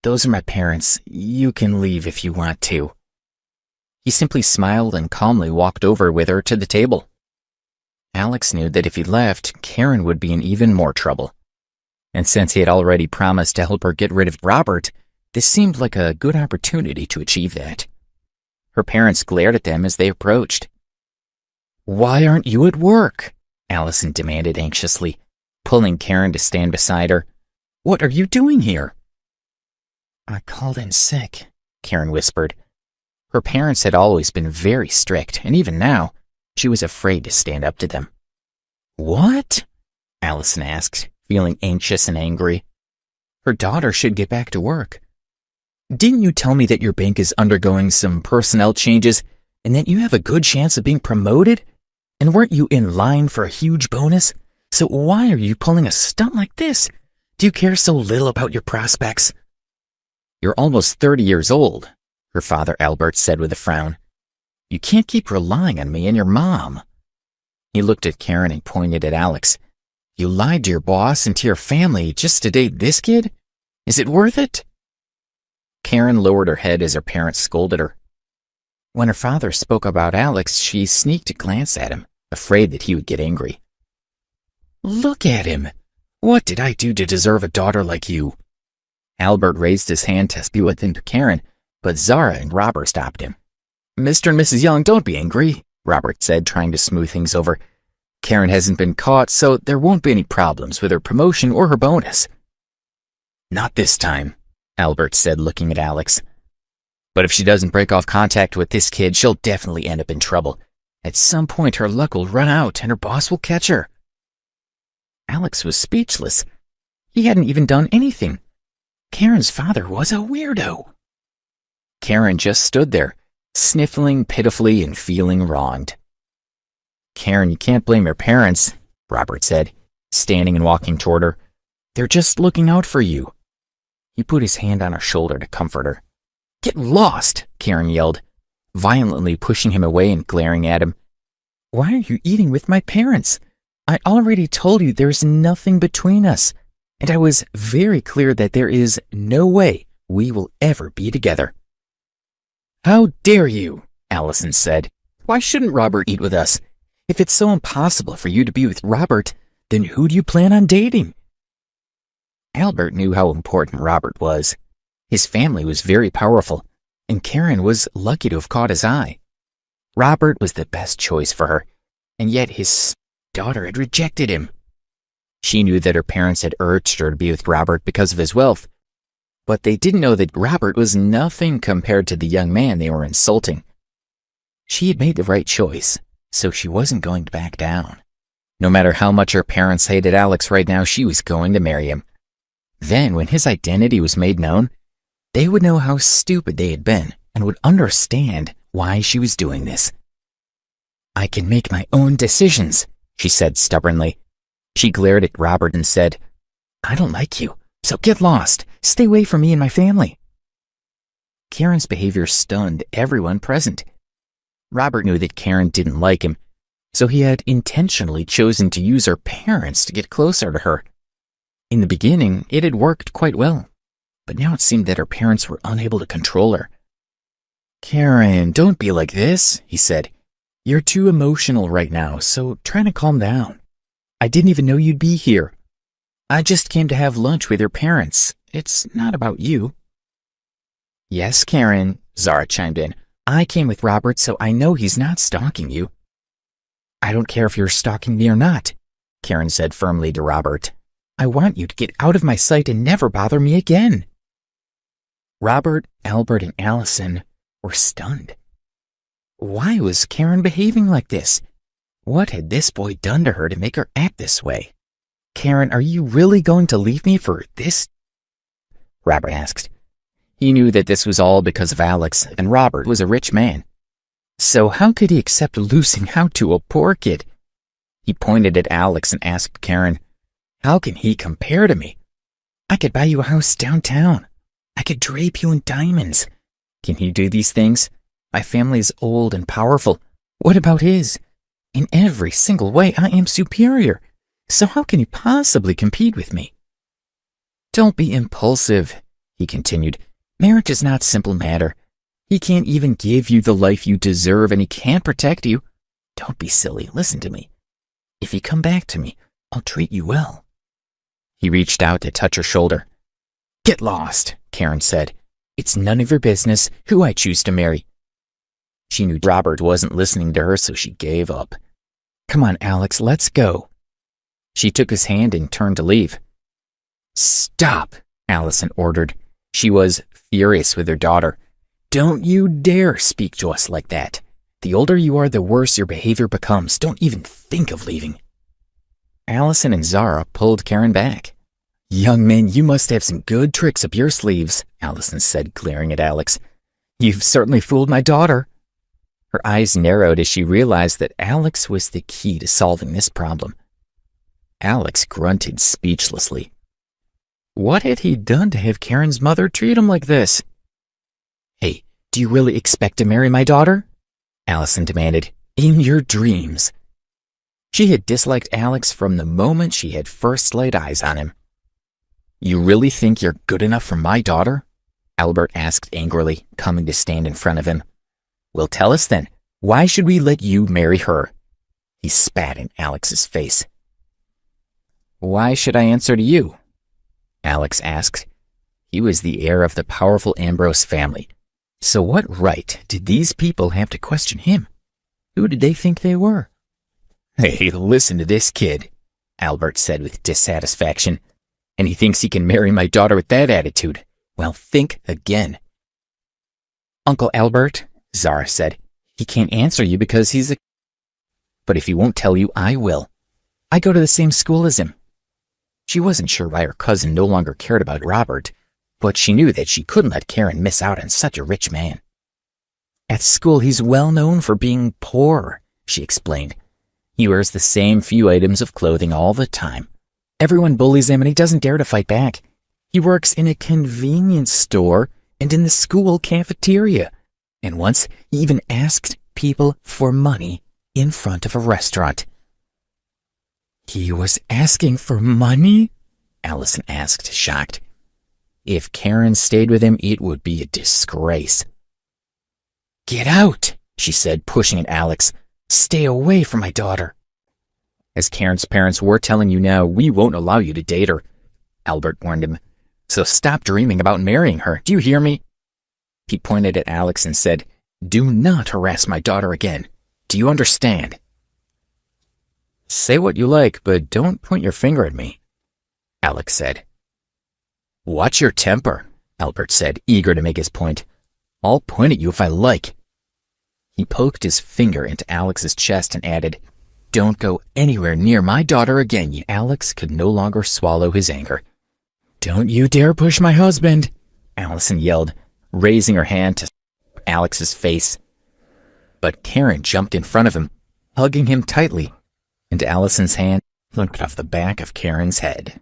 "those are my parents. You can leave if you want to." He simply smiled and calmly walked over with her to the table. Alex knew that if he left, Karen would be in even more trouble. And since he had already promised to help her get rid of Robert, this seemed like a good opportunity to achieve that. Her parents glared at them as they approached. "Why aren't you at work?" Allison demanded anxiously, pulling Karen to stand beside her. "What are you doing here?" "I called in sick," Karen whispered. Her parents had always been very strict, and even now, she was afraid to stand up to them. "What?" Allison asked, feeling anxious and angry. Her daughter should get back to work. Didn't you tell me that your bank is undergoing some personnel changes and that you have a good chance of being promoted? And weren't you in line for a huge bonus? So why are you pulling a stunt like this? Do you care so little about your prospects? You're almost 30 years old, her father Albert said with a frown. You can't keep relying on me and your mom. He looked at Karen and pointed at Alex. You lied to your boss and to your family just to date this kid? Is it worth it? Karen lowered her head as her parents scolded her. When her father spoke about Alex, she sneaked a glance at him, afraid that he would get angry. Look at him. What did I do to deserve a daughter like you? Albert raised his hand to speak with him to Karen, but Zara and Robert stopped him. Mr. and Mrs. Young, don't be angry, Robert said, trying to smooth things over. Karen hasn't been caught, so there won't be any problems with her promotion or her bonus. Not this time, Albert said, looking at Alex. But if she doesn't break off contact with this kid, she'll definitely end up in trouble. At some point, her luck will run out and her boss will catch her. Alex was speechless. He hadn't even done anything. Karen's father was a weirdo. Karen just stood there, sniffling pitifully and feeling wronged. Karen, you can't blame your parents, Robert said, standing and walking toward her. They're just looking out for you. He put his hand on her shoulder to comfort her. Get lost, Karen yelled, violently pushing him away and glaring at him. Why are you eating with my parents? I already told you there's nothing between us, and I was very clear that there is no way we will ever be together. How dare you, Allison said. Why shouldn't Robert eat with us? If it's so impossible for you to be with Robert, then who do you plan on dating? Albert knew how important Robert was. His family was very powerful, and Karen was lucky to have caught his eye. Robert was the best choice for her, and yet his daughter had rejected him. She knew that her parents had urged her to be with Robert because of his wealth, but they didn't know that Robert was nothing compared to the young man they were insulting. She had made the right choice, so she wasn't going to back down. No matter how much her parents hated Alex right now, she was going to marry him. Then, when his identity was made known, they would know how stupid they had been and would understand why she was doing this. I can make my own decisions, she said stubbornly. She glared at Robert and said, I don't like you, so get lost. Stay away from me and my family. Karen's behavior stunned everyone present. Robert knew that Karen didn't like him, so he had intentionally chosen to use her parents to get closer to her. In the beginning, it had worked quite well, but now it seemed that her parents were unable to control her. Karen, don't be like this, he said. You're too emotional right now, so try to calm down. I didn't even know you'd be here. I just came to have lunch with your parents. It's not about you. Yes, Karen, Zara chimed in. I came with Robert, so I know he's not stalking you. I don't care if you're stalking me or not, Karen said firmly to Robert. I want you to get out of my sight and never bother me again. Robert, Albert, and Allison were stunned. Why was Karen behaving like this? What had this boy done to her to make her act this way? Karen, are you really going to leave me for this? Robert asked. He knew that this was all because of Alex, and Robert was a rich man. So how could he accept losing out to a poor kid? He pointed at Alex and asked Karen, how can he compare to me? I could buy you a house downtown. I could drape you in diamonds. Can he do these things? My family is old and powerful. What about his? In every single way, I am superior. So how can he possibly compete with me? Don't be impulsive, he continued. Marriage is not a simple matter. He can't even give you the life you deserve, and he can't protect you. Don't be silly. Listen to me. If you come back to me, I'll treat you well. He reached out to touch her shoulder. Get lost, Karen said. It's none of your business who I choose to marry. She knew Robert wasn't listening to her, so she gave up. Come on, Alex, let's go. She took his hand and turned to leave. Stop, Allison ordered. She was furious with her daughter. Don't you dare speak to us like that. The older you are, the worse your behavior becomes. Don't even think of leaving. Allison and Zara pulled Karen back. Young man, you must have some good tricks up your sleeves, Allison said, glaring at Alex. You've certainly fooled my daughter. Her eyes narrowed as she realized that Alex was the key to solving this problem. Alex grunted speechlessly. What had he done to have Karen's mother treat him like this? Hey, do you really expect to marry my daughter? Allison demanded. In your dreams. She had disliked Alex from the moment she had first laid eyes on him. You really think you're good enough for my daughter? Albert asked angrily, coming to stand in front of him. Well, tell us then, why should we let you marry her? He spat in Alex's face. Why should I answer to you? Alex asked. He was the heir of the powerful Ambrose family. So what right did these people have to question him? Who did they think they were? Hey, listen to this kid, Albert said with dissatisfaction. And he thinks he can marry my daughter with that attitude. Well, think again. Uncle Albert, Zara said, he can't answer you because he's a... But if he won't tell you, I will. I go to the same school as him. She wasn't sure why her cousin no longer cared about Robert, but she knew that she couldn't let Karen miss out on such a rich man. At school, he's well known for being poor, she explained. He wears the same few items of clothing all the time. Everyone bullies him and he doesn't dare to fight back. He works in a convenience store and in the school cafeteria. And once he even asked people for money in front of a restaurant. He was asking for money? Allison asked, shocked. If Karen stayed with him, it would be a disgrace. Get out, she said, pushing at Alex. Stay away from my daughter. As Karen's parents were telling you now, we won't allow you to date her, Albert warned him. So stop dreaming about marrying her. Do you hear me? He pointed at Alex and said, Do not harass my daughter again. Do you understand? Say what you like, but don't point your finger at me, Alex said. Watch your temper, Albert said, eager to make his point. I'll point at you if I like. He poked his finger into Alex's chest and added, Don't go anywhere near my daughter again. Alex could no longer swallow his anger. Don't you dare push my husband, Allison yelled, raising her hand to Alex's face. But Karen jumped in front of him, hugging him tightly, and Allison's hand flicked off the back of Karen's head.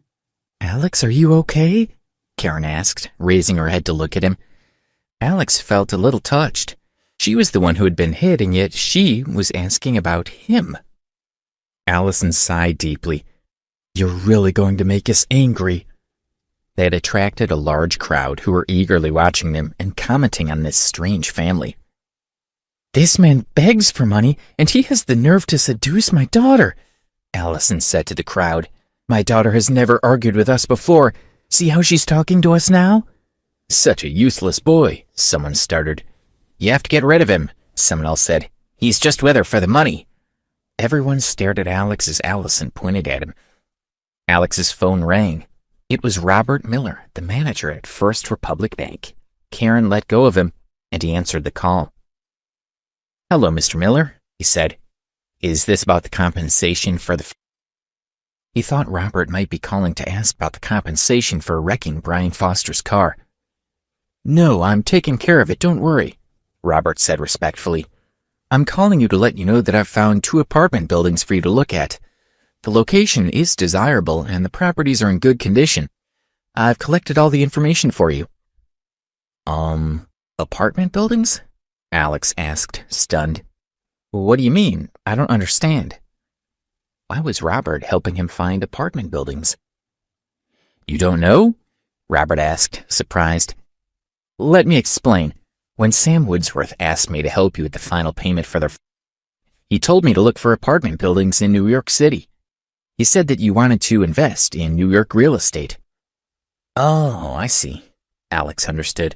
Alex, are you okay? Karen asked, raising her head to look at him. Alex felt a little touched. She was the one who had been hit, and yet she was asking about him. Allison sighed deeply. You're really going to make us angry. They had attracted a large crowd who were eagerly watching them and commenting on this strange family. This man begs for money, and he has the nerve to seduce my daughter, Allison said to the crowd. My daughter has never argued with us before. See how she's talking to us now? Such a useless boy, someone stuttered. You have to get rid of him, someone else said. He's just with her for the money. Everyone stared at Alex as Allison pointed at him. Alex's phone rang. It was Robert Miller, the manager at First Republic Bank. Karen let go of him, and he answered the call. Hello, Mr. Miller, he said. Is this about the compensation for the... He thought Robert might be calling to ask about the compensation for wrecking Brian Foster's car. No, I'm taking care of it, don't worry, Robert said respectfully. I'm calling you to let you know that I've found 2 apartment buildings for you to look at. The location is desirable and the properties are in good condition. I've collected all the information for you. Apartment buildings? Alex asked, stunned. What do you mean? I don't understand. Why was Robert helping him find apartment buildings? You don't know? Robert asked, surprised. Let me explain. When Sam Woodsworth asked me to help you with the final payment for their... He told me to look for apartment buildings in New York City. He said that you wanted to invest in New York real estate. Oh, I see. Alex understood.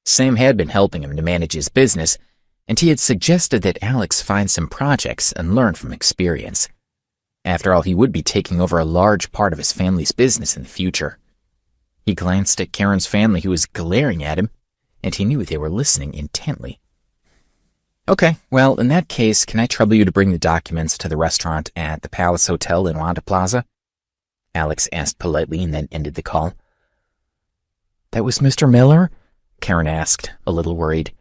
Sam had been helping him to manage his business, and he had suggested that Alex find some projects and learn from experience. After all, he would be taking over a large part of his family's business in the future. He glanced at Karen's family, who was glaring at him, and he knew they were listening intently. Okay, well, in that case, can I trouble you to bring the documents to the restaurant at the Palace Hotel in Wanda Plaza? Alex asked politely and then ended the call. That was Mr. Miller? Karen asked, a little worried.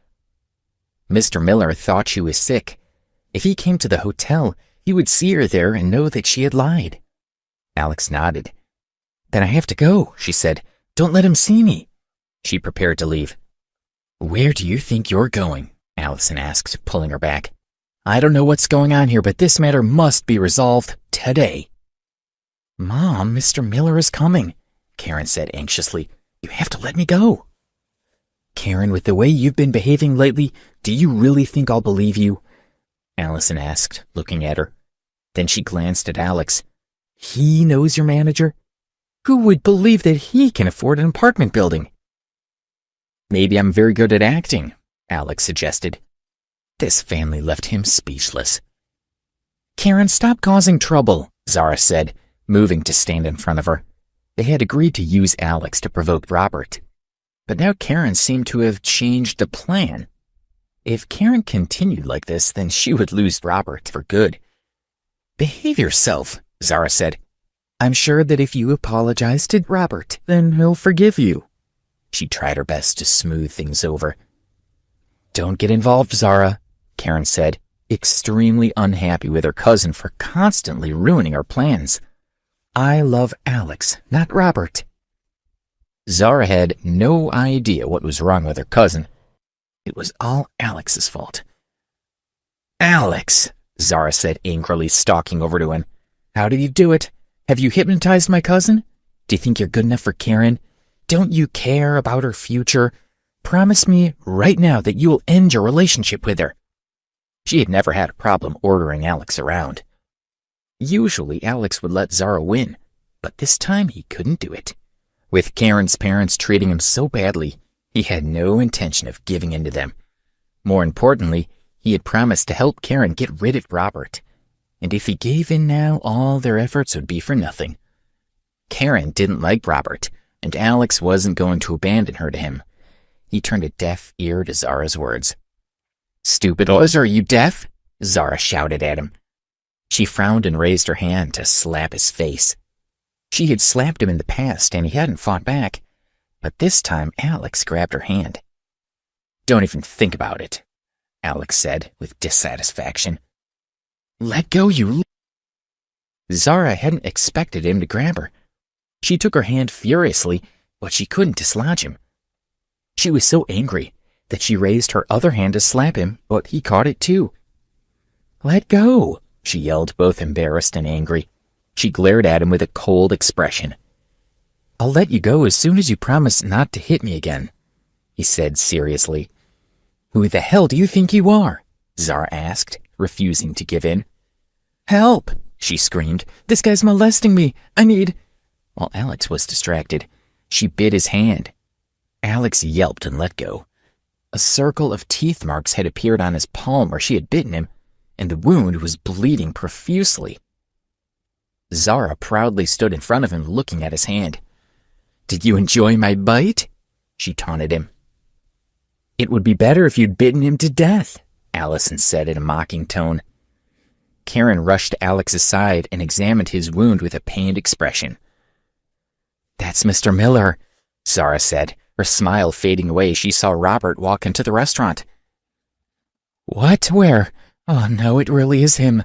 Mr. Miller thought she was sick. If he came to the hotel, he would see her there and know that she had lied. Alex nodded. Then I have to go, she said. Don't let him see me. She prepared to leave. Where do you think you're going? Allison asked, pulling her back. I don't know what's going on here, but this matter must be resolved today. Mom, Mr. Miller is coming, Karen said anxiously. You have to let me go. Karen, with the way you've been behaving lately, do you really think I'll believe you? Allison asked, looking at her. Then she glanced at Alex. He knows your manager? Who would believe that he can afford an apartment building? Maybe I'm very good at acting, Alex suggested. This family left him speechless. Karen, stop causing trouble, Zara said, moving to stand in front of her. They had agreed to use Alex to provoke Robert. But now Karen seemed to have changed the plan. If Karen continued like this, then she would lose Robert for good. Behave yourself, Zara said. I'm sure that if you apologize to Robert, then he'll forgive you. She tried her best to smooth things over. Don't get involved, Zara, Karen said, extremely unhappy with her cousin for constantly ruining her plans. I love Alex, not Robert. Zara had no idea what was wrong with her cousin. It was all Alex's fault. Alex, Zara said angrily, stalking over to him. How did you do it? Have you hypnotized my cousin? Do you think you're good enough for Karen? Don't you care about her future? Promise me right now that you will end your relationship with her. She had never had a problem ordering Alex around. Usually Alex would let Zara win, but this time he couldn't do it. With Karen's parents treating him so badly, he had no intention of giving in to them. More importantly, he had promised to help Karen get rid of Robert. And if he gave in now, all their efforts would be for nothing. Karen didn't like Robert, and Alex wasn't going to abandon her to him. He turned a deaf ear to Zara's words. Stupid Oz, are you deaf? Zara shouted at him. She frowned and raised her hand to slap his face. She had slapped him in the past, and he hadn't fought back. But this time, Alex grabbed her hand. Don't even think about it, Alex said with dissatisfaction. Let go, you... Zara hadn't expected him to grab her. She took her hand furiously, but she couldn't dislodge him. She was so angry that she raised her other hand to slap him, but he caught it too. Let go, she yelled, both embarrassed and angry. She glared at him with a cold expression. I'll let you go as soon as you promise not to hit me again, he said seriously. Who the hell do you think you are? Zara asked, refusing to give in. Help, she screamed. This guy's molesting me. I need... While Alex was distracted, she bit his hand. Alex yelped and let go. A circle of teeth marks had appeared on his palm where she had bitten him, and the wound was bleeding profusely. Zara proudly stood in front of him looking at his hand. Did you enjoy my bite? She taunted him. It would be better if you'd bitten him to death, Allison said in a mocking tone. Karen rushed to Alex's side and examined his wound with a pained expression. That's Mr. Miller, Zara said, her smile fading away as she saw Robert walk into the restaurant. What? Where? Oh no, it really is him,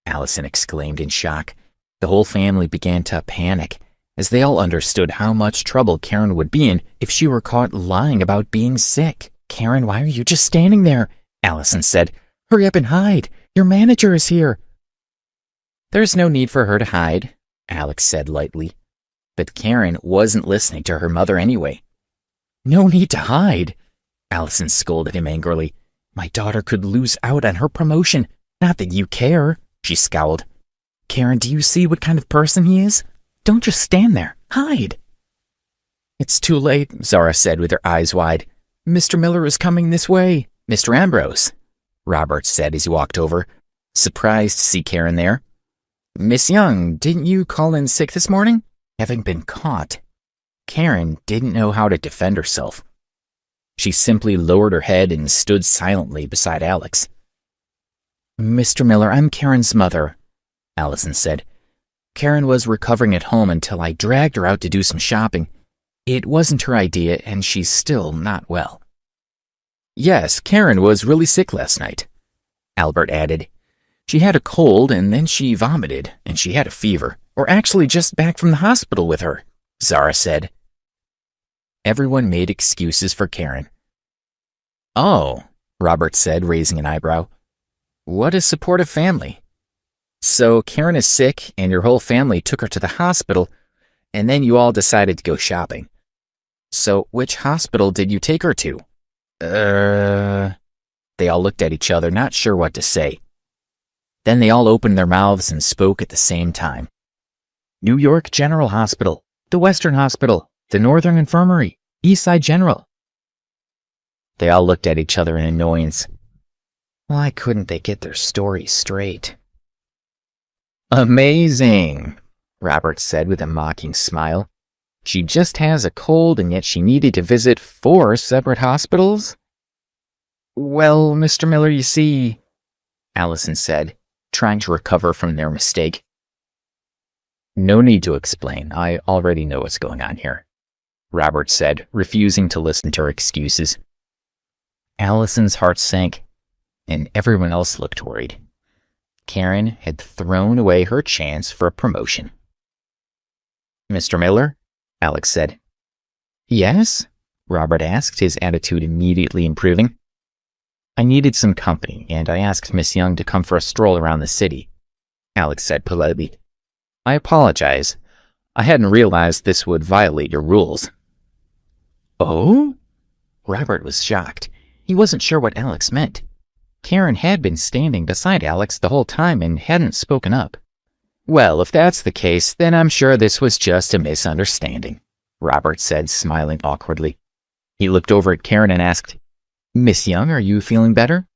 Allison exclaimed in shock. The whole family began to panic, as they all understood how much trouble Karen would be in if she were caught lying about being sick. Karen, why are you just standing there? Allison said. Hurry up and hide. Your manager is here. There's no need for her to hide, Alex said lightly. But Karen wasn't listening to her mother anyway. No need to hide, Allison scolded him angrily. My daughter could lose out on her promotion. Not that you care, she scowled. Karen, do you see what kind of person he is? Don't just stand there. Hide. It's too late, Zara said with her eyes wide. Mr. Miller is coming this way. Mr. Ambrose, Robert said as he walked over, surprised to see Karen there. Miss Young, didn't you call in sick this morning? Having been caught, Karen didn't know how to defend herself. She simply lowered her head and stood silently beside Alex. Mr. Miller, I'm Karen's mother, Allison said. Karen was recovering at home until I dragged her out to do some shopping. It wasn't her idea, and she's still not well. Yes, Karen was really sick last night, Albert added. She had a cold, and then she vomited, and she had a fever. We're actually just back from the hospital with her, Zara said. Everyone made excuses for Karen. Oh, Robert said, raising an eyebrow. What a supportive family. So Karen is sick, and your whole family took her to the hospital, and then you all decided to go shopping. So which hospital did you take her to? They all looked at each other, not sure what to say. Then they all opened their mouths and spoke at the same time. New York General Hospital, the Western Hospital, the Northern Infirmary, Eastside General. They all looked at each other in annoyance. Why couldn't they get their stories straight? Amazing, Robert said with a mocking smile. She just has a cold, and yet she needed to visit 4 separate hospitals? Well, Mr. Miller, you see, Allison said, trying to recover from their mistake. No need to explain. I already know what's going on here, Robert said, refusing to listen to her excuses. Allison's heart sank, and everyone else looked worried. Karen had thrown away her chance for a promotion. Mr. Miller? Alex said. Yes? Robert asked, his attitude immediately improving. I needed some company, and I asked Miss Young to come for a stroll around the city, Alex said politely. I apologize. I hadn't realized this would violate your rules. Oh? Robert was shocked. He wasn't sure what Alex meant. Karen had been standing beside Alex the whole time and hadn't spoken up. Well, if that's the case, then I'm sure this was just a misunderstanding, Robert said, smiling awkwardly. He looked over at Karen and asked, Miss Young, are you feeling better?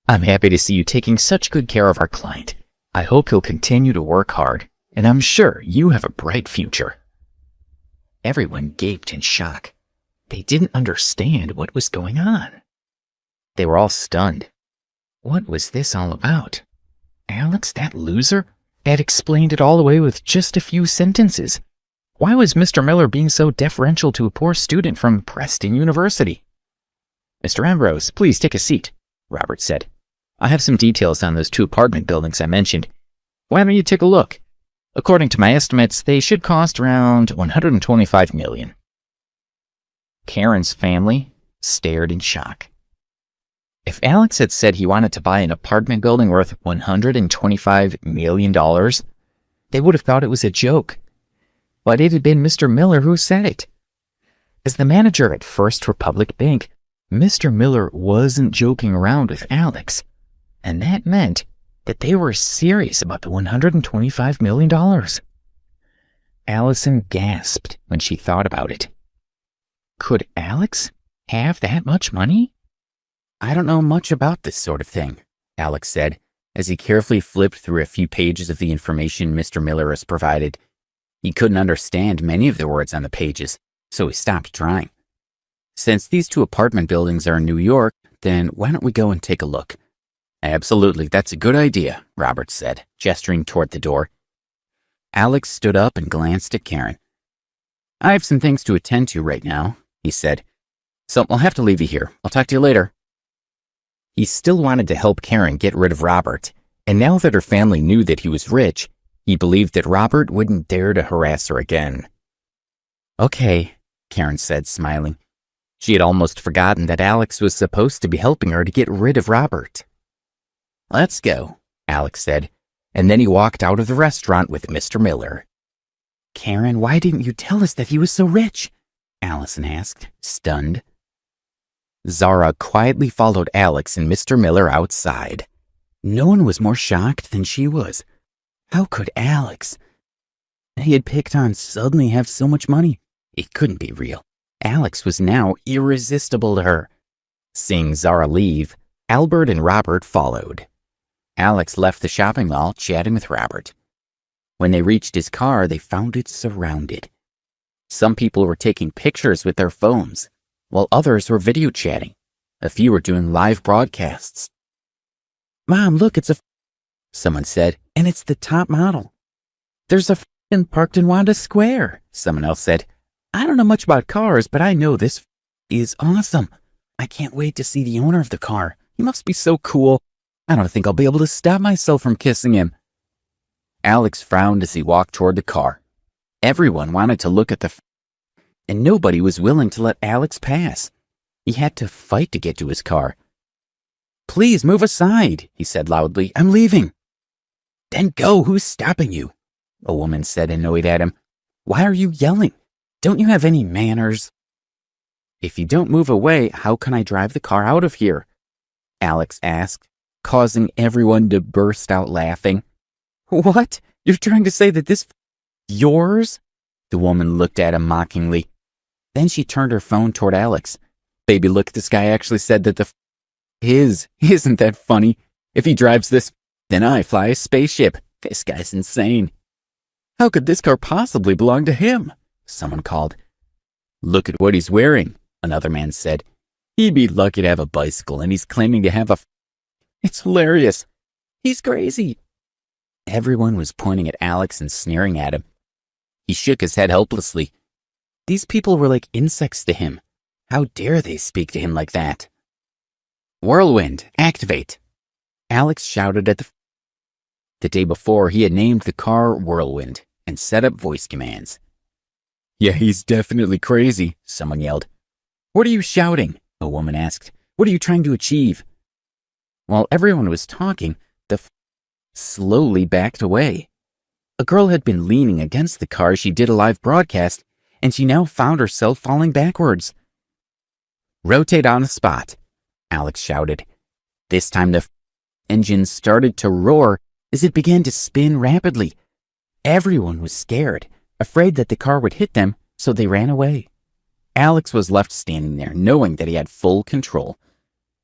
I'm happy to see you taking such good care of our client. I hope you'll continue to work hard, and I'm sure you have a bright future. Everyone gaped in shock. They didn't understand what was going on. They were all stunned. What was this all about? Alex, that loser, had explained it all away with just a few sentences. Why was Mr. Miller being so deferential to a poor student from Preston University? Mr. Ambrose, please take a seat, Robert said. I have some details on those 2 apartment buildings I mentioned. Why don't you take a look? According to my estimates, they should cost around $125 million. Karen's family stared in shock. If Alex had said he wanted to buy an apartment building worth $125 million, they would have thought it was a joke. But it had been Mr. Miller who said it. As the manager at First Republic Bank, Mr. Miller wasn't joking around with Alex, and that meant that they were serious about the $125 million. Allison gasped when she thought about it. Could Alex have that much money? I don't know much about this sort of thing, Alex said, as he carefully flipped through a few pages of the information Mr. Miller has provided. He couldn't understand many of the words on the pages, so he stopped trying. Since these 2 apartment buildings are in New York, then why don't we go and take a look? Absolutely, that's a good idea, Robert said, gesturing toward the door. Alex stood up and glanced at Karen. I have some things to attend to right now, he said, so I'll have to leave you here. I'll talk to you later. He still wanted to help Karen get rid of Robert, and now that her family knew that he was rich, he believed that Robert wouldn't dare to harass her again. Okay, Karen said, smiling. She had almost forgotten that Alex was supposed to be helping her to get rid of Robert. Let's go, Alex said, and then he walked out of the restaurant with Mr. Miller. Karen, why didn't you tell us that he was so rich? Allison asked, stunned. Zara quietly followed Alex and Mr. Miller outside. No one was more shocked than she was. How could Alex, he had picked on, suddenly have so much money? It couldn't be real. Alex was now irresistible to her. Seeing Zara leave, Albert and Robert followed. Alex left the shopping mall chatting with Robert. When they reached his car, they found it surrounded. Some people were taking pictures with their phones, while others were video chatting. A few were doing live broadcasts. Mom, look, someone said, and it's the top model. There's a f***ing parked in Wanda Square, someone else said. I don't know much about cars, but I know this is awesome. I can't wait to see the owner of the car. He must be so cool. I don't think I'll be able to stop myself from kissing him. Alex frowned as he walked toward the car. Everyone wanted to look at and nobody was willing to let Alex pass. He had to fight to get to his car. Please move aside, he said loudly. I'm leaving. Then go, who's stopping you? A woman said, annoyed at him. Why are you yelling? Don't you have any manners? If you don't move away, how can I drive the car out of here? Alex asked, causing everyone to burst out laughing. What? You're trying to say that this yours? The woman looked at him mockingly. Then she turned her phone toward Alex. Baby, look, this guy actually said that his. Isn't that funny? If he drives this, then I fly a spaceship. This guy's insane. How could this car possibly belong to him? Someone called. Look at what he's wearing, another man said. He'd be lucky to have a bicycle, and he's claiming to have It's hilarious. He's crazy. Everyone was pointing at Alex and sneering at him. He shook his head helplessly. These people were like insects to him. How dare they speak to him like that? Whirlwind, activate. Alex shouted at the day before, he had named the car Whirlwind and set up voice commands. Yeah, he's definitely crazy, someone yelled. What are you shouting? A woman asked. What are you trying to achieve? While everyone was talking, the slowly backed away. A girl had been leaning against the car as she did a live broadcast, and she now found herself falling backwards. Rotate on the spot, Alex shouted. This time the engine started to roar as it began to spin rapidly. Everyone was scared, afraid that the car would hit them, so they ran away. Alex was left standing there, knowing that he had full control.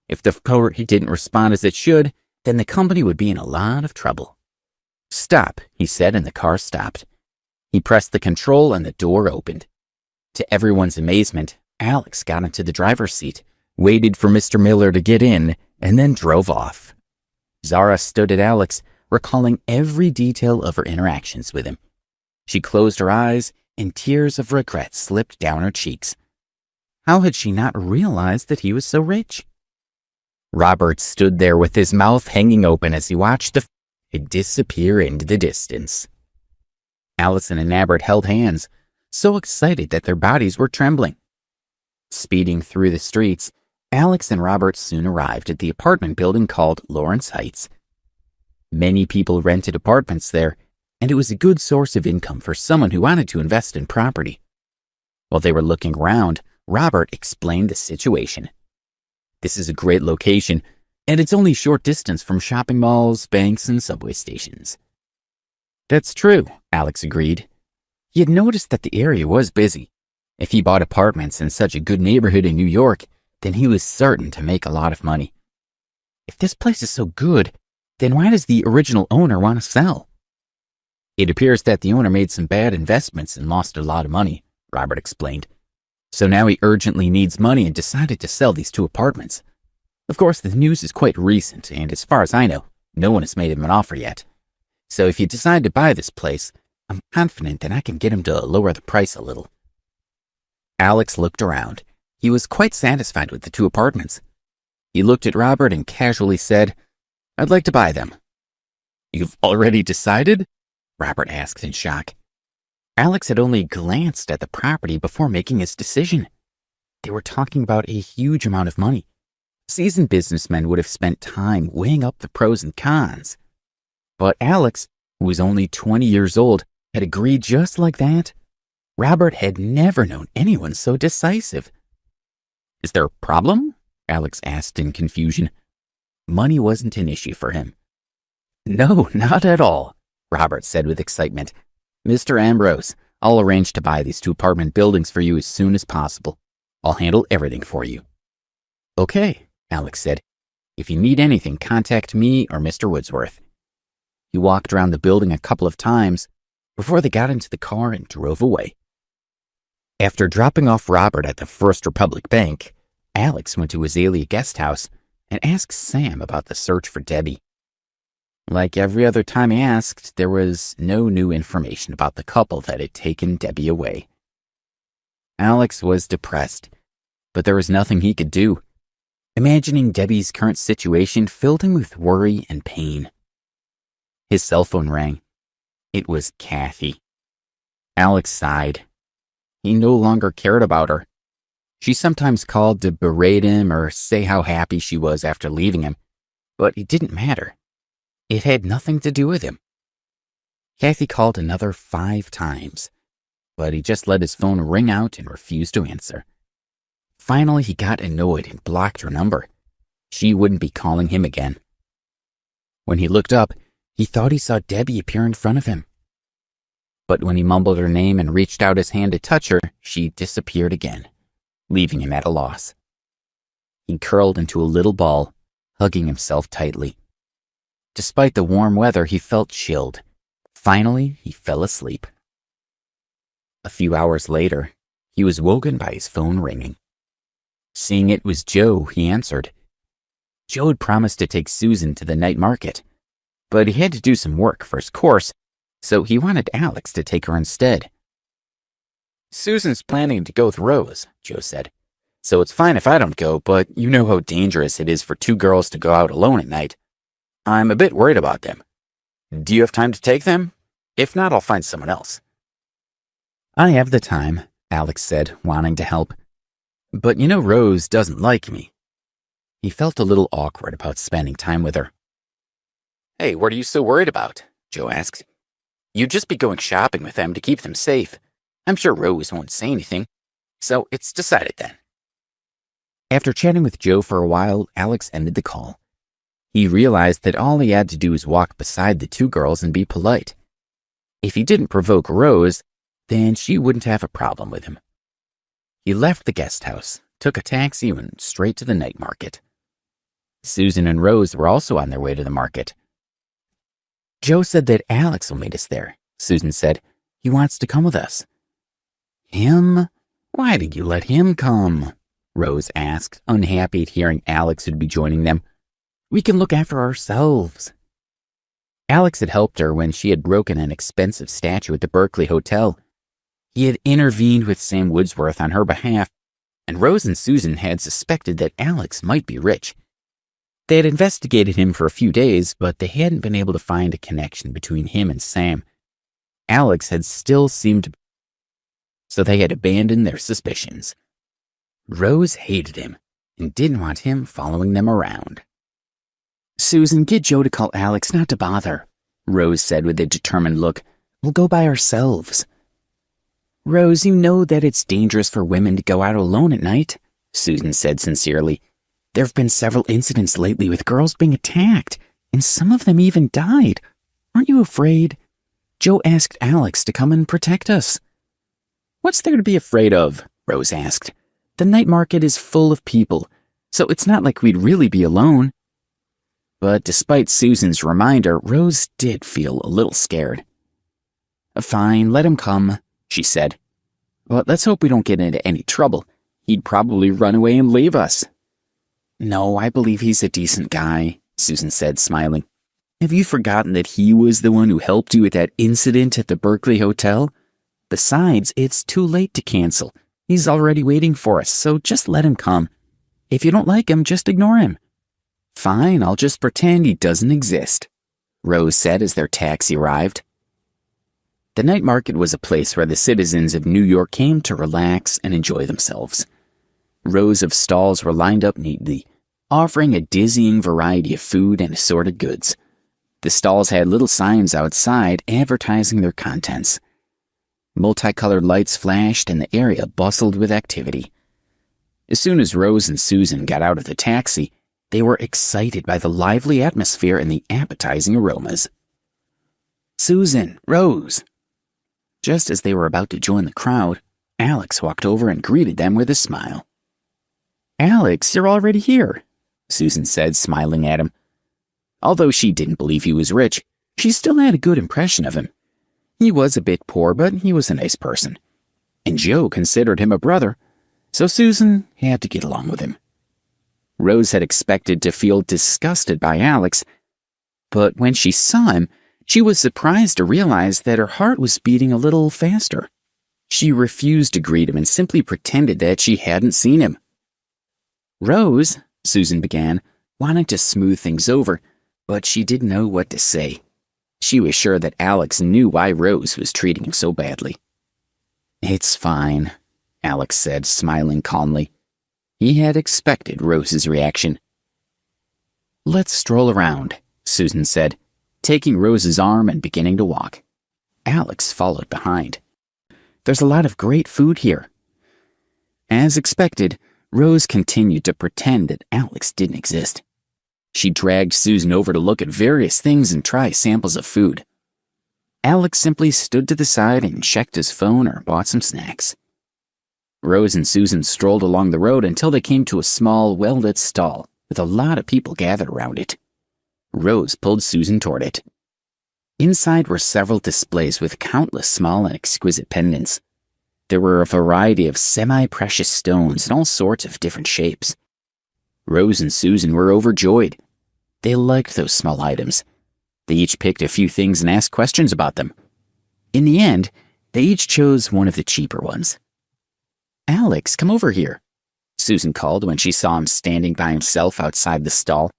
If the car didn't respond as it should, then the company would be in a lot of trouble. Stop, he said, and the car stopped. He pressed the control and the door opened. To everyone's amazement, Alex got into the driver's seat, waited for Mr. Miller to get in, and then drove off. Zara stood at Alex, recalling every detail of her interactions with him. She closed her eyes, and tears of regret slipped down her cheeks. How had she not realized that he was so rich? Robert stood there with his mouth hanging open as he watched it disappear into the distance. Allison and Albert held hands, so excited that their bodies were trembling. Speeding through the streets, Alex and Robert soon arrived at the apartment building called Lawrence Heights. Many people rented apartments there, and it was a good source of income for someone who wanted to invest in property. While they were looking around, Robert explained the situation. This is a great location, and it's only a short distance from shopping malls, banks, and subway stations. That's true, Alex agreed. He had noticed that the area was busy. If he bought apartments in such a good neighborhood in New York, then he was certain to make a lot of money. If this place is so good, then why does the original owner want to sell? It appears that the owner made some bad investments and lost a lot of money, Robert explained. So now he urgently needs money and decided to sell these 2 apartments. Of course, the news is quite recent, and as far as I know, no one has made him an offer yet. So if you decide to buy this place, I'm confident that I can get him to lower the price a little. Alex looked around. He was quite satisfied with the 2 apartments. He looked at Robert and casually said, I'd like to buy them. You've already decided? Robert asked in shock. Alex had only glanced at the property before making his decision. They were talking about a huge amount of money. Seasoned businessmen would have spent time weighing up the pros and cons. But Alex, who was only 20 years old, had agreed just like that. Robert had never known anyone so decisive. Is there a problem? Alex asked in confusion. Money wasn't an issue for him. No, not at all, Robert said with excitement. Mr. Ambrose, I'll arrange to buy these 2 apartment buildings for you as soon as possible. I'll handle everything for you. Okay, Alex said. If you need anything, contact me or Mr. Woodsworth. He walked around the building a couple of times before they got into the car and drove away. After dropping off Robert at the First Republic Bank, Alex went to Azalea Guest House and asked Sam about the search for Debbie. Like every other time he asked, there was no new information about the couple that had taken Debbie away. Alex was depressed, but there was nothing he could do. Imagining Debbie's current situation filled him with worry and pain. His cell phone rang. It was Cathy. Alex sighed. He no longer cared about her. She sometimes called to berate him or say how happy she was after leaving him, but it didn't matter. It had nothing to do with him. Cathy called another 5 times, but he just let his phone ring out and refused to answer. Finally, he got annoyed and blocked her number. She wouldn't be calling him again. When he looked up, he thought he saw Debbie appear in front of him. But when he mumbled her name and reached out his hand to touch her, she disappeared again, leaving him at a loss. He curled into a little ball, hugging himself tightly. Despite the warm weather, he felt chilled. Finally, he fell asleep. A few hours later, he was woken by his phone ringing. Seeing it was Joe, he answered. Joe had promised to take Suzan to the night market, but he had to do some work for his course, so he wanted Alex to take her instead. Susan's planning to go with Rose, Joe said, so it's fine if I don't go, but you know how dangerous it is for 2 girls to go out alone at night. I'm a bit worried about them. Do you have time to take them? If not, I'll find someone else. I have the time, Alex said, wanting to help. But you know Rose doesn't like me. He felt a little awkward about spending time with her. Hey, what are you so worried about? Joe asked. You'd just be going shopping with them to keep them safe. I'm sure Rose won't say anything. So it's decided then. After chatting with Joe for a while, Alex ended the call. He realized that all he had to do was walk beside the 2 girls and be polite. If he didn't provoke Rose, then she wouldn't have a problem with him. He left the guest house, took a taxi, and went straight to the night market. Suzan and Rose were also on their way to the market. Joe said that Alex will meet us there, Suzan said. He wants to come with us. Him? Why did you let him come? Rose asked, unhappy at hearing Alex would be joining them. We can look after ourselves. Alex had helped her when she had broken an expensive statue at the Berkeley Hotel. He had intervened with Sam Woodsworth on her behalf, and Rose and Suzan had suspected that Alex might be rich. They had investigated him for a few days, but they hadn't been able to find a connection between him and Sam. Alex had still seemed, so they had abandoned their suspicions. Rose hated him and didn't want him following them around. Suzan, get Joe to call Alex not to bother, Rose said with a determined look. We'll go by ourselves. Rose, you know that it's dangerous for women to go out alone at night, Suzan said sincerely. There have been several incidents lately with girls being attacked, and some of them even died. Aren't you afraid? Joe asked Alex to come and protect us. What's there to be afraid of? Rose asked. The night market is full of people, so it's not like we'd really be alone. But despite Suzan's reminder, Rose did feel a little scared. Fine, let him come, she said. But let's hope we don't get into any trouble. He'd probably run away and leave us. No, I believe he's a decent guy, Suzan said, smiling. Have you forgotten that he was the one who helped you with that incident at the Berkeley Hotel? Besides, it's too late to cancel. He's already waiting for us, so just let him come. If you don't like him, just ignore him. Fine, I'll just pretend he doesn't exist, Rose said as their taxi arrived. The night market was a place where the citizens of New York came to relax and enjoy themselves. Rows of stalls were lined up neatly, offering a dizzying variety of food and assorted goods. The stalls had little signs outside advertising their contents. Multicolored lights flashed and the area bustled with activity. As soon as Rose and Suzan got out of the taxi, they were excited by the lively atmosphere and the appetizing aromas. Suzan, Rose. Just as they were about to join the crowd, Alex walked over and greeted them with a smile. Alex, you're already here, Suzan said, smiling at him. Although she didn't believe he was rich, she still had a good impression of him. He was a bit poor, but he was a nice person. And Joe considered him a brother, so Suzan had to get along with him. Rose had expected to feel disgusted by Alex, But when she saw him, she was surprised to realize that her heart was beating a little faster. She refused to greet him and simply pretended that she hadn't seen him. "Rose," Suzan began, wanting to smooth things over, but she didn't know what to say. She was sure that Alex knew why Rose was treating him so badly. "It's fine," Alex said, smiling calmly. He had expected Rose's reaction. "Let's stroll around," Suzan said, taking Rose's arm and beginning to walk. Alex followed behind. "There's a lot of great food here." As expected, Rose continued to pretend that Alex didn't exist. She dragged Suzan over to look at various things and try samples of food. Alex simply stood to the side and checked his phone or bought some snacks. Rose and Suzan strolled along the road until they came to a small, well-lit stall with a lot of people gathered around it. Rose pulled Suzan toward it. Inside were several displays with countless small and exquisite pendants. There were a variety of semi-precious stones in all sorts of different shapes. Rose and Suzan were overjoyed. They liked those small items. They each picked a few things and asked questions about them. In the end, they each chose one of the cheaper ones. "Alex, come over here," Suzan called when she saw him standing by himself outside the stall.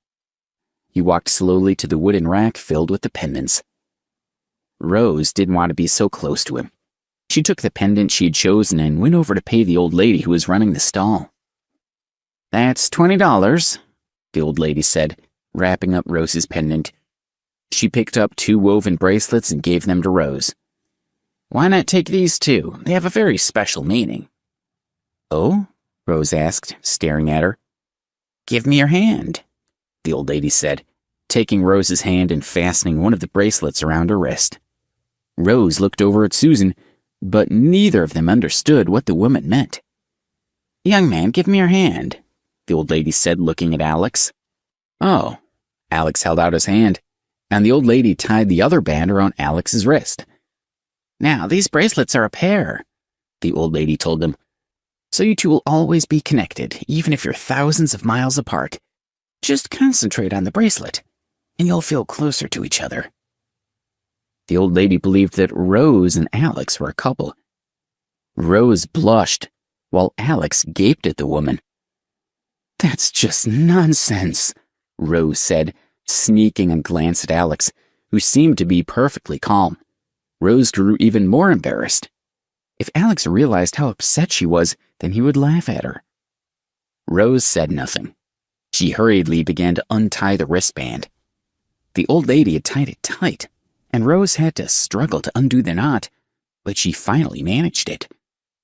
He walked slowly to the wooden rack filled with the pendants. Rose didn't want to be so close to him. She took the pendant she had chosen and went over to pay the old lady who was running the stall. "That's $20, the old lady said, wrapping up Rose's pendant. She picked up 2 woven bracelets and gave them to Rose. "Why not take these too? They have a very special meaning." "Oh?" Rose asked, staring at her. "Give me your hand," the old lady said, taking Rose's hand and fastening one of the bracelets around her wrist. Rose looked over at Suzan, but neither of them understood what the woman meant. "Young man, give me your hand," the old lady said, looking at Alex. "Oh." Alex held out his hand, and the old lady tied the other band around Alex's wrist. "Now, these bracelets are a pair," the old lady told them. "So you two will always be connected, even if you're thousands of miles apart. Just concentrate on the bracelet, and you'll feel closer to each other." The old lady believed that Rose and Alex were a couple. Rose blushed, while Alex gaped at the woman. "That's just nonsense," Rose said, sneaking a glance at Alex, who seemed to be perfectly calm. Rose grew even more embarrassed. If Alex realized how upset she was, then he would laugh at her. Rose said nothing. She hurriedly began to untie the wristband. The old lady had tied it tight, and Rose had to struggle to undo the knot, but she finally managed it.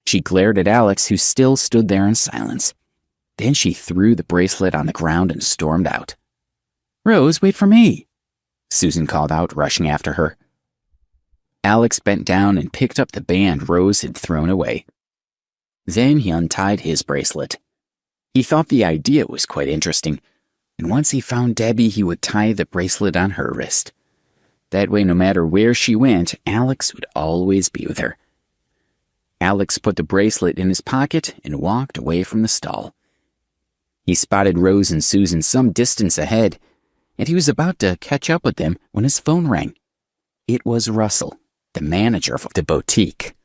She glared at Alex, who still stood there in silence. Then she threw the bracelet on the ground and stormed out. "Rose, wait for me," Suzan called out, rushing after her. Alex bent down and picked up the band Rose had thrown away. Then he untied his bracelet. He thought the idea was quite interesting, and once he found Debbie, he would tie the bracelet on her wrist. That way, no matter where she went, Alex would always be with her. Alex put the bracelet in his pocket and walked away from the stall. He spotted Rose and Suzan some distance ahead, and he was about to catch up with them when his phone rang. It was Russell, the manager of the boutique.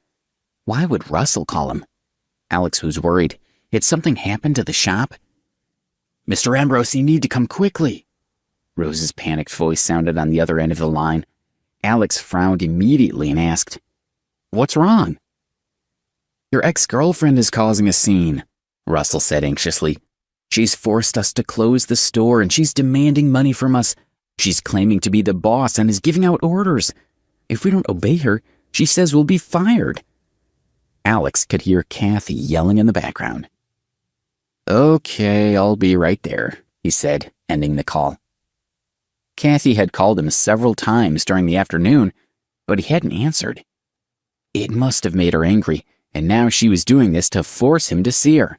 Why would Russell call him? Alex was worried. Had something happened to the shop? "Mr. Ambrose, you need to come quickly." Rose's panicked voice sounded on the other end of the line. Alex frowned immediately and asked, "What's wrong?" "Your ex-girlfriend is causing a scene," Russell said anxiously. "She's forced us to close the store and she's demanding money from us. She's claiming to be the boss and is giving out orders. If we don't obey her, she says we'll be fired." Alex could hear Cathy yelling in the background. "Okay, I'll be right there," he said, ending the call. Cathy had called him several times during the afternoon, but he hadn't answered. It must have made her angry, and now she was doing this to force him to see her.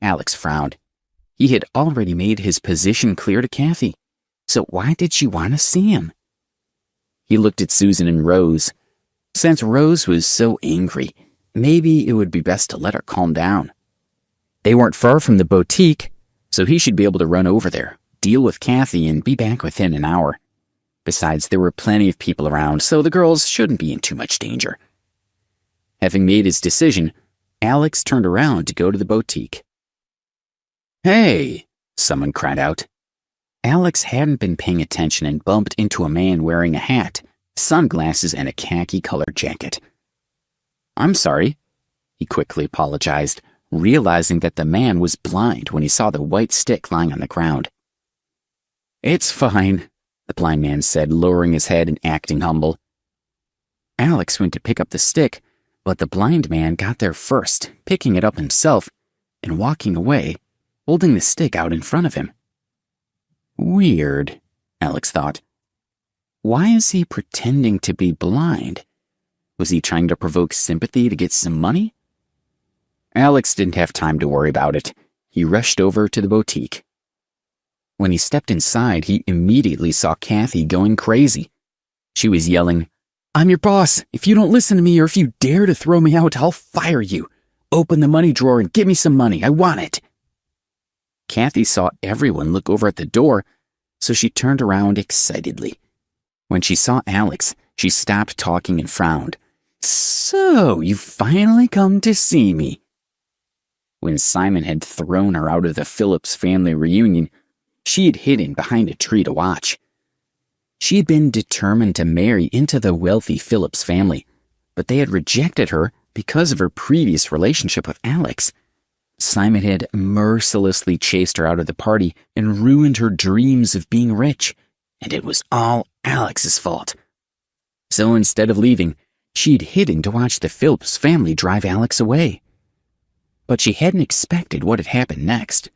Alex frowned. He had already made his position clear to Cathy, so why did she want to see him? He looked at Suzan and Rose. Since Rose was so angry, maybe it would be best to let her calm down. They weren't far from the boutique, so he should be able to run over there, deal with Cathy, and be back within an hour. Besides, there were plenty of people around, so the girls shouldn't be in too much danger. Having made his decision, Alex turned around to go to the boutique. "Hey!" someone cried out. Alex hadn't been paying attention and bumped into a man wearing a hat, sunglasses, and a khaki-colored jacket. "I'm sorry," he quickly apologized, realizing that the man was blind when he saw the white stick lying on the ground. "It's fine," the blind man said, lowering his head and acting humble. Alex went to pick up the stick, but the blind man got there first, picking it up himself and walking away, holding the stick out in front of him. Weird, Alex thought. Why is he pretending to be blind? Was he trying to provoke sympathy to get some money? Alex didn't have time to worry about it. He rushed over to the boutique. When he stepped inside, he immediately saw Cathy going crazy. She was yelling, "I'm your boss. If you don't listen to me or if you dare to throw me out, I'll fire you. Open the money drawer and give me some money. I want it." Cathy saw everyone look over at the door, so she turned around excitedly. When she saw Alex, she stopped talking and frowned. "So, you've finally come to see me." When Simon had thrown her out of the Phillips family reunion, she had hidden behind a tree to watch. She had been determined to marry into the wealthy Phillips family, but they had rejected her because of her previous relationship with Alex. Simon had mercilessly chased her out of the party and ruined her dreams of being rich, and it was all Alex's fault. So instead of leaving, she'd hidden to watch the Phillips family drive Alex away. But she hadn't expected what had happened next.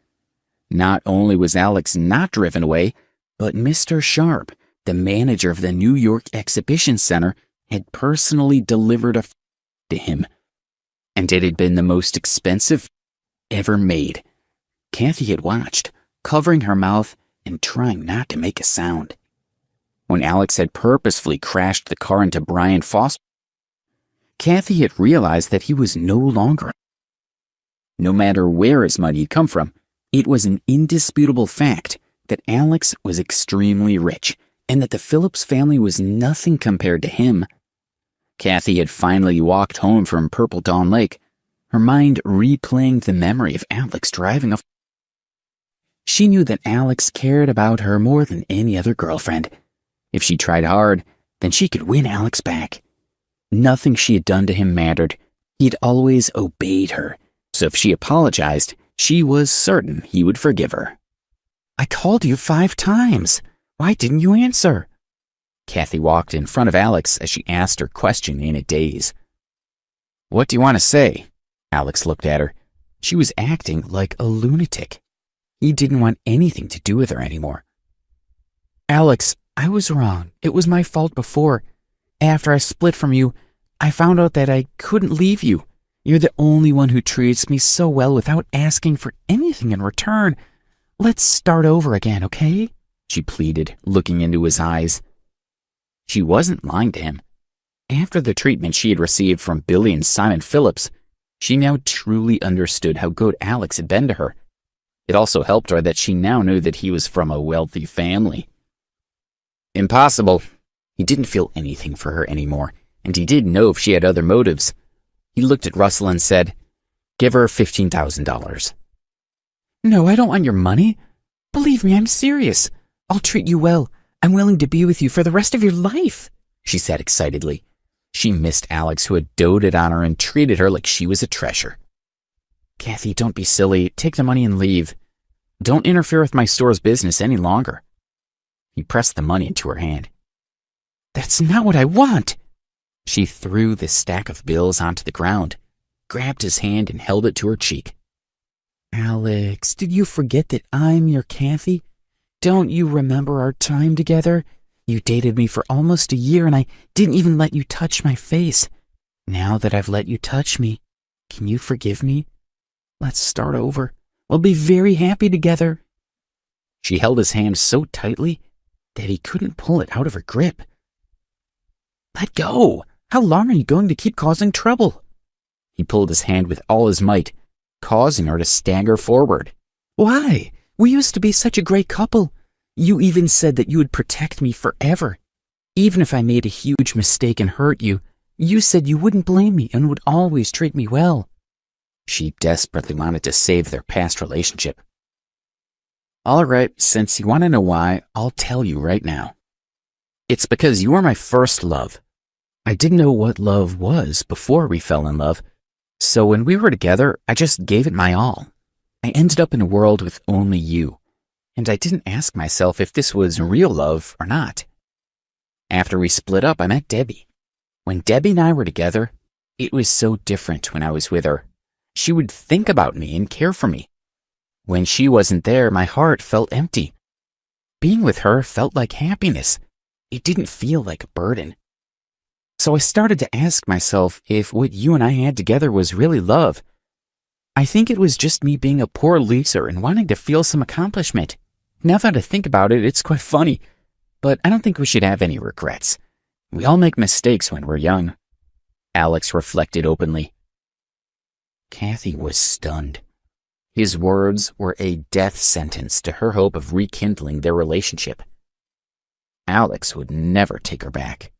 Not only was Alex not driven away, but Mr. Sharp, the manager of the New York Exhibition Center, had personally delivered a to him. And it had been the most expensive ever made. Cathy had watched, covering her mouth and trying not to make a sound. When Alex had purposefully crashed the car into Brian Foster, Cathy had realized that he was no longer. No matter where his money had come from, it was an indisputable fact that Alex was extremely rich and that the Phillips family was nothing compared to him. Cathy had finally walked home from Purple Dawn Lake, her mind replaying the memory of Alex driving off. She knew that Alex cared about her more than any other girlfriend. If she tried hard, then she could win Alex back. Nothing she had done to him mattered. He had always obeyed her, so if she apologized, she was certain he would forgive her. "I called you 5 times. Why didn't you answer?" Cathy walked in front of Alex as she asked her question in a daze. "What do you want to say?" Alex looked at her. She was acting like a lunatic. He didn't want anything to do with her anymore. "Alex, I was wrong. It was my fault before. After I split from you, I found out that I couldn't leave you. You're the only one who treats me so well without asking for anything in return. Let's start over again, okay?" she pleaded, looking into his eyes. She wasn't lying to him. After the treatment she had received from Billy and Simon Phillips, she now truly understood how good Alex had been to her. It also helped her that she now knew that he was from a wealthy family. Impossible. He didn't feel anything for her anymore, and he didn't know if she had other motives. He looked at Russell and said, "Give her $15,000. "No, I don't want your money. Believe me, I'm serious. I'll treat you well. I'm willing to be with you for the rest of your life," she said excitedly. She missed Alex, who had doted on her and treated her like she was a treasure. "Cathy, don't be silly. Take the money and leave. Don't interfere with my store's business any longer." He pressed the money into her hand. "That's not what I want." She threw the stack of bills onto the ground, grabbed his hand and held it to her cheek. "Alex, did you forget that I'm your Cathy? Don't you remember our time together? You dated me for almost a year and I didn't even let you touch my face. Now that I've let you touch me, can you forgive me? Let's start over. We'll be very happy together." She held his hand so tightly that he couldn't pull it out of her grip. "Let go! How long are you going to keep causing trouble?" He pulled his hand with all his might, causing her to stagger forward. "Why? We used to be such a great couple. You even said that you would protect me forever. Even if I made a huge mistake and hurt you, you said you wouldn't blame me and would always treat me well." She desperately wanted to save their past relationship. "All right, since you want to know why, I'll tell you right now. It's because you were my first love. I didn't know what love was before we fell in love, so when we were together, I just gave it my all. I ended up in a world with only you, and I didn't ask myself if this was real love or not. After we split up, I met Debbie. When Debbie and I were together, it was so different when I was with her. She would think about me and care for me. When she wasn't there, my heart felt empty. Being with her felt like happiness. It didn't feel like a burden. So I started to ask myself if what you and I had together was really love. I think it was just me being a poor loser and wanting to feel some accomplishment. Now that I think about it, it's quite funny, but I don't think we should have any regrets. We all make mistakes when we're young." Alex reflected openly. Cathy was stunned. His words were a death sentence to her hope of rekindling their relationship. Alex would never take her back.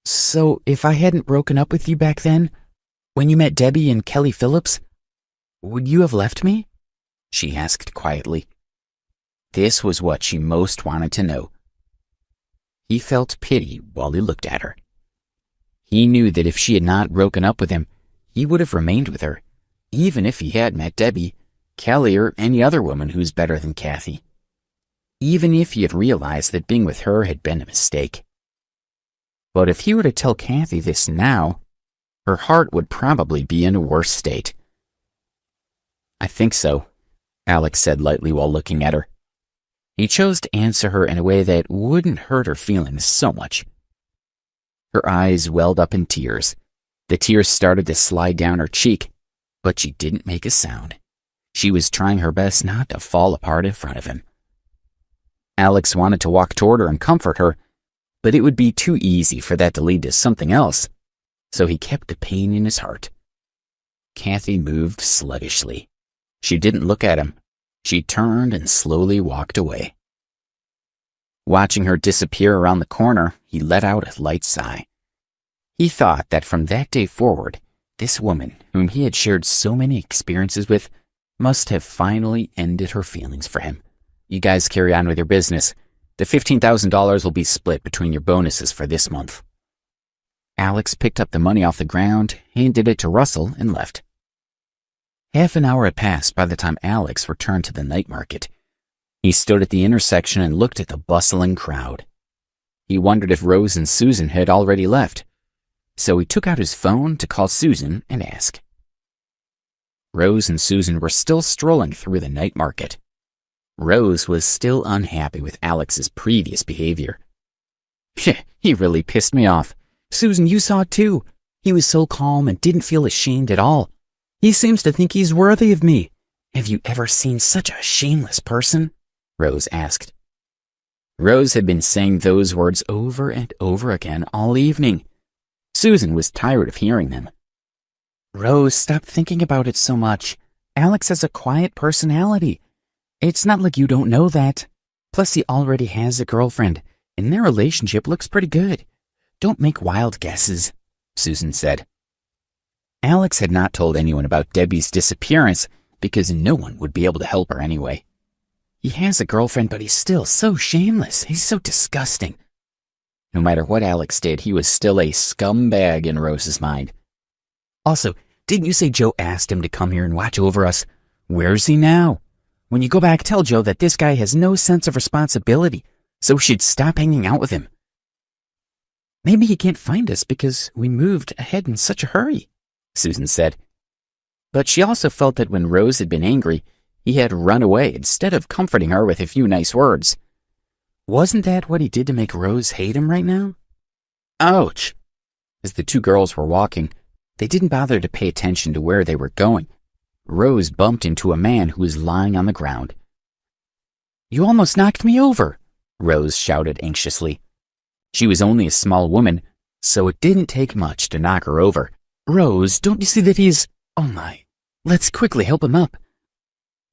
"So if I hadn't broken up with you back then, when you met Debbie and Kelly Phillips, would you have left me?" she asked quietly. This was what she most wanted to know. He felt pity while he looked at her. He knew that if she had not broken up with him, he would have remained with her, even if he had met Debbie, Kelly, or any other woman who's better than Cathy. Even if he had realized that being with her had been a mistake. But if he were to tell Cathy this now, her heart would probably be in a worse state. "I think so," Alex said lightly while looking at her. He chose to answer her in a way that wouldn't hurt her feelings so much. Her eyes welled up in tears. The tears started to slide down her cheek, but she didn't make a sound. She was trying her best not to fall apart in front of him. Alex wanted to walk toward her and comfort her, but it would be too easy for that to lead to something else, so he kept the pain in his heart. Cathy moved sluggishly. She didn't look at him. She turned and slowly walked away. Watching her disappear around the corner, he let out a light sigh. He thought that from that day forward, this woman, whom he had shared so many experiences with, must have finally ended her feelings for him. "You guys carry on with your business. The $15,000 will be split between your bonuses for this month." Alex picked up the money off the ground, handed it to Russell, and left. Half an hour had passed by the time Alex returned to the night market. He stood at the intersection and looked at the bustling crowd. He wondered if Rose and Suzan had already left, so he took out his phone to call Suzan and ask. Rose and Suzan were still strolling through the night market. Rose was still unhappy with Alex's previous behavior. "He really pissed me off. Suzan, you saw it too. He was so calm and didn't feel ashamed at all. He seems to think he's worthy of me. Have you ever seen such a shameless person?" Rose asked. Rose had been saying those words over and over again all evening. Suzan was tired of hearing them. "Rose, stop thinking about it so much. Alex has a quiet personality. It's not like you don't know that. Plus, he already has a girlfriend, and their relationship looks pretty good. Don't make wild guesses," Suzan said. Alex had not told anyone about Debbie's disappearance because no one would be able to help her anyway. He has a girlfriend, but he's still so shameless. He's so disgusting. No matter what Alex did, he was still a scumbag in Rose's mind. "Also, didn't you say Joe asked him to come here and watch over us? Where's he now? When you go back, tell Joe that this guy has no sense of responsibility, so we should stop hanging out with him." "Maybe he can't find us because we moved ahead in such a hurry," Suzan said. But she also felt that when Rose had been angry, he had run away instead of comforting her with a few nice words. Wasn't that what he did to make Rose hate him right now? Ouch! As the two girls were walking, they didn't bother to pay attention to where they were going. Rose bumped into a man who was lying on the ground. "You almost knocked me over," Rose shouted anxiously. She was only a small woman, so it didn't take much to knock her over. "Rose, don't you see that he's... Oh my, let's quickly help him up."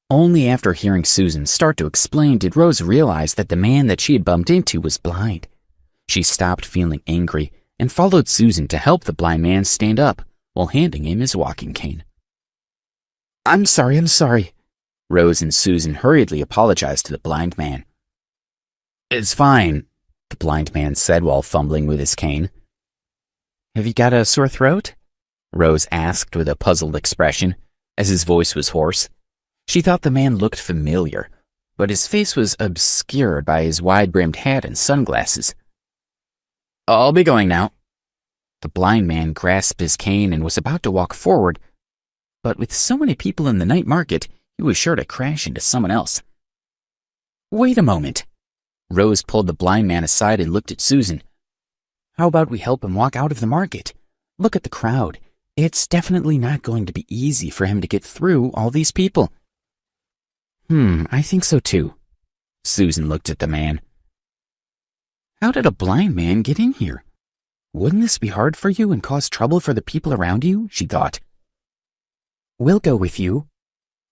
Only after hearing Suzan start to explain did Rose realize that the man that she had bumped into was blind. She stopped feeling angry and followed Suzan to help the blind man stand up while handing him his walking cane. I'm sorry. Rose and Suzan hurriedly apologized to the blind man. It's fine, the blind man said while fumbling with his cane. Have you got a sore throat? Rose asked with a puzzled expression, as his voice was hoarse. She thought the man looked familiar, but his face was obscured by his wide-brimmed hat and sunglasses. I'll be going now. The blind man grasped his cane and was about to walk forward, but with so many people in the night market, he was sure to crash into someone else. Wait a moment. Rose pulled the blind man aside and looked at Suzan. How about we help him walk out of the market? Look at the crowd. It's definitely not going to be easy for him to get through all these people. I think so too. Suzan looked at the man. How did a blind man get in here? Wouldn't this be hard for you and cause trouble for the people around you? She thought. We'll go with you.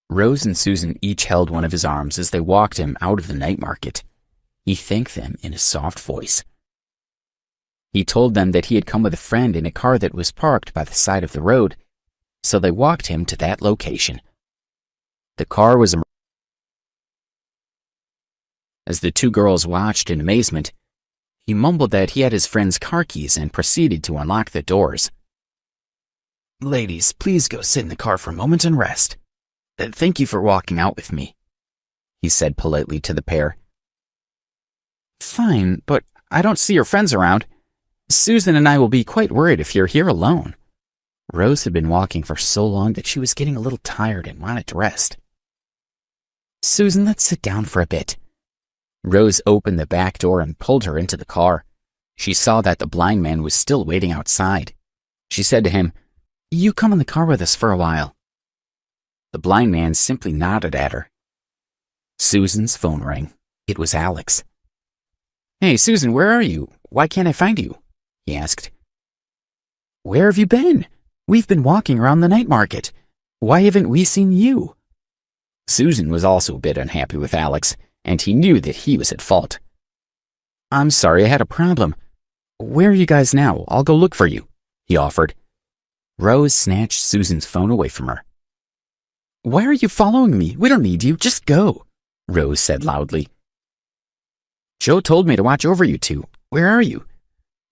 Rose and Suzan each held one of his arms as they walked him out of the night market. He thanked them in a soft voice. He told them that he had come with a friend in a car that was parked by the side of the road, so they walked him to that location. The car was As the two girls watched in amazement, he mumbled that he had his friend's car keys and proceeded to unlock the doors. Ladies, please go sit in the car for a moment and rest. Thank you for walking out with me, he said politely to the pair. Fine, but I don't see your friends around. Suzan and I will be quite worried if you're here alone. Rose had been walking for so long that she was getting a little tired and wanted to rest. Suzan, let's sit down for a bit. Rose opened the back door and pulled her into the car. She saw that the blind man was still waiting outside. She said to him, You come in the car with us for a while. The blind man simply nodded at her. Suzan's phone rang. It was Alex. Hey, Suzan, where are you? Why can't I find you? He asked. Where have you been? We've been walking around the night market. Why haven't we seen you? Suzan was also a bit unhappy with Alex, and he knew that he was at fault. I'm sorry, I had a problem. Where are you guys now? I'll go look for you, he offered. Rose snatched Suzan's phone away from her. Why are you following me? We don't need you. Just go, Rose said loudly. Joe told me to watch over you two. Where are you?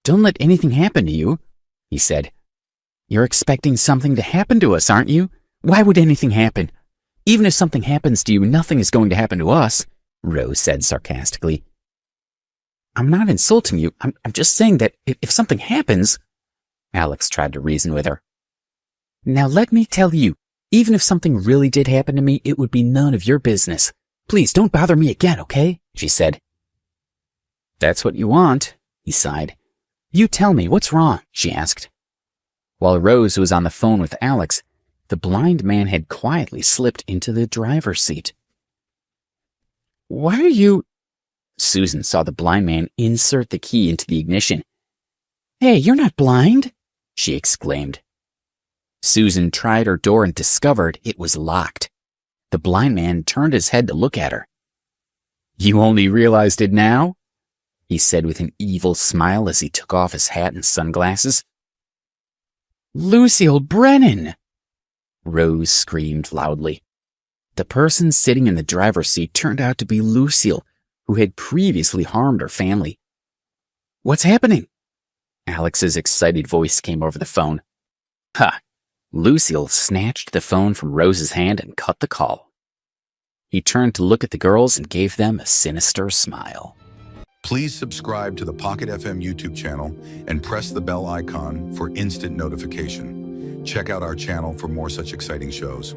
Don't let anything happen to you, he said. You're expecting something to happen to us, aren't you? Why would anything happen? Even if something happens to you, nothing is going to happen to us, Rose said sarcastically. I'm not insulting you. I'm just saying that if something happens... Alex tried to reason with her. Now let me tell you, even if something really did happen to me, it would be none of your business. Please don't bother me again, okay? She said. That's what you want, he sighed. You tell me, what's wrong? She asked. While Rose was on the phone with Alex, the blind man had quietly slipped into the driver's seat. Why are you... Suzan saw the blind man insert the key into the ignition. Hey, you're not blind, she exclaimed. Suzan tried her door and discovered it was locked. The blind man turned his head to look at her. You only realized it now? He said with an evil smile as he took off his hat and sunglasses. Luciel Brennan! Rose screamed loudly. The person sitting in the driver's seat turned out to be Luciel, who had previously harmed her family. What's happening? Alex's excited voice came over the phone. Ha! Luciel snatched the phone from Rose's hand and cut the call. He turned to look at the girls and gave them a sinister smile. Please subscribe to the Pocket FM YouTube channel and press the bell icon for instant notification. Check out our channel for more such exciting shows.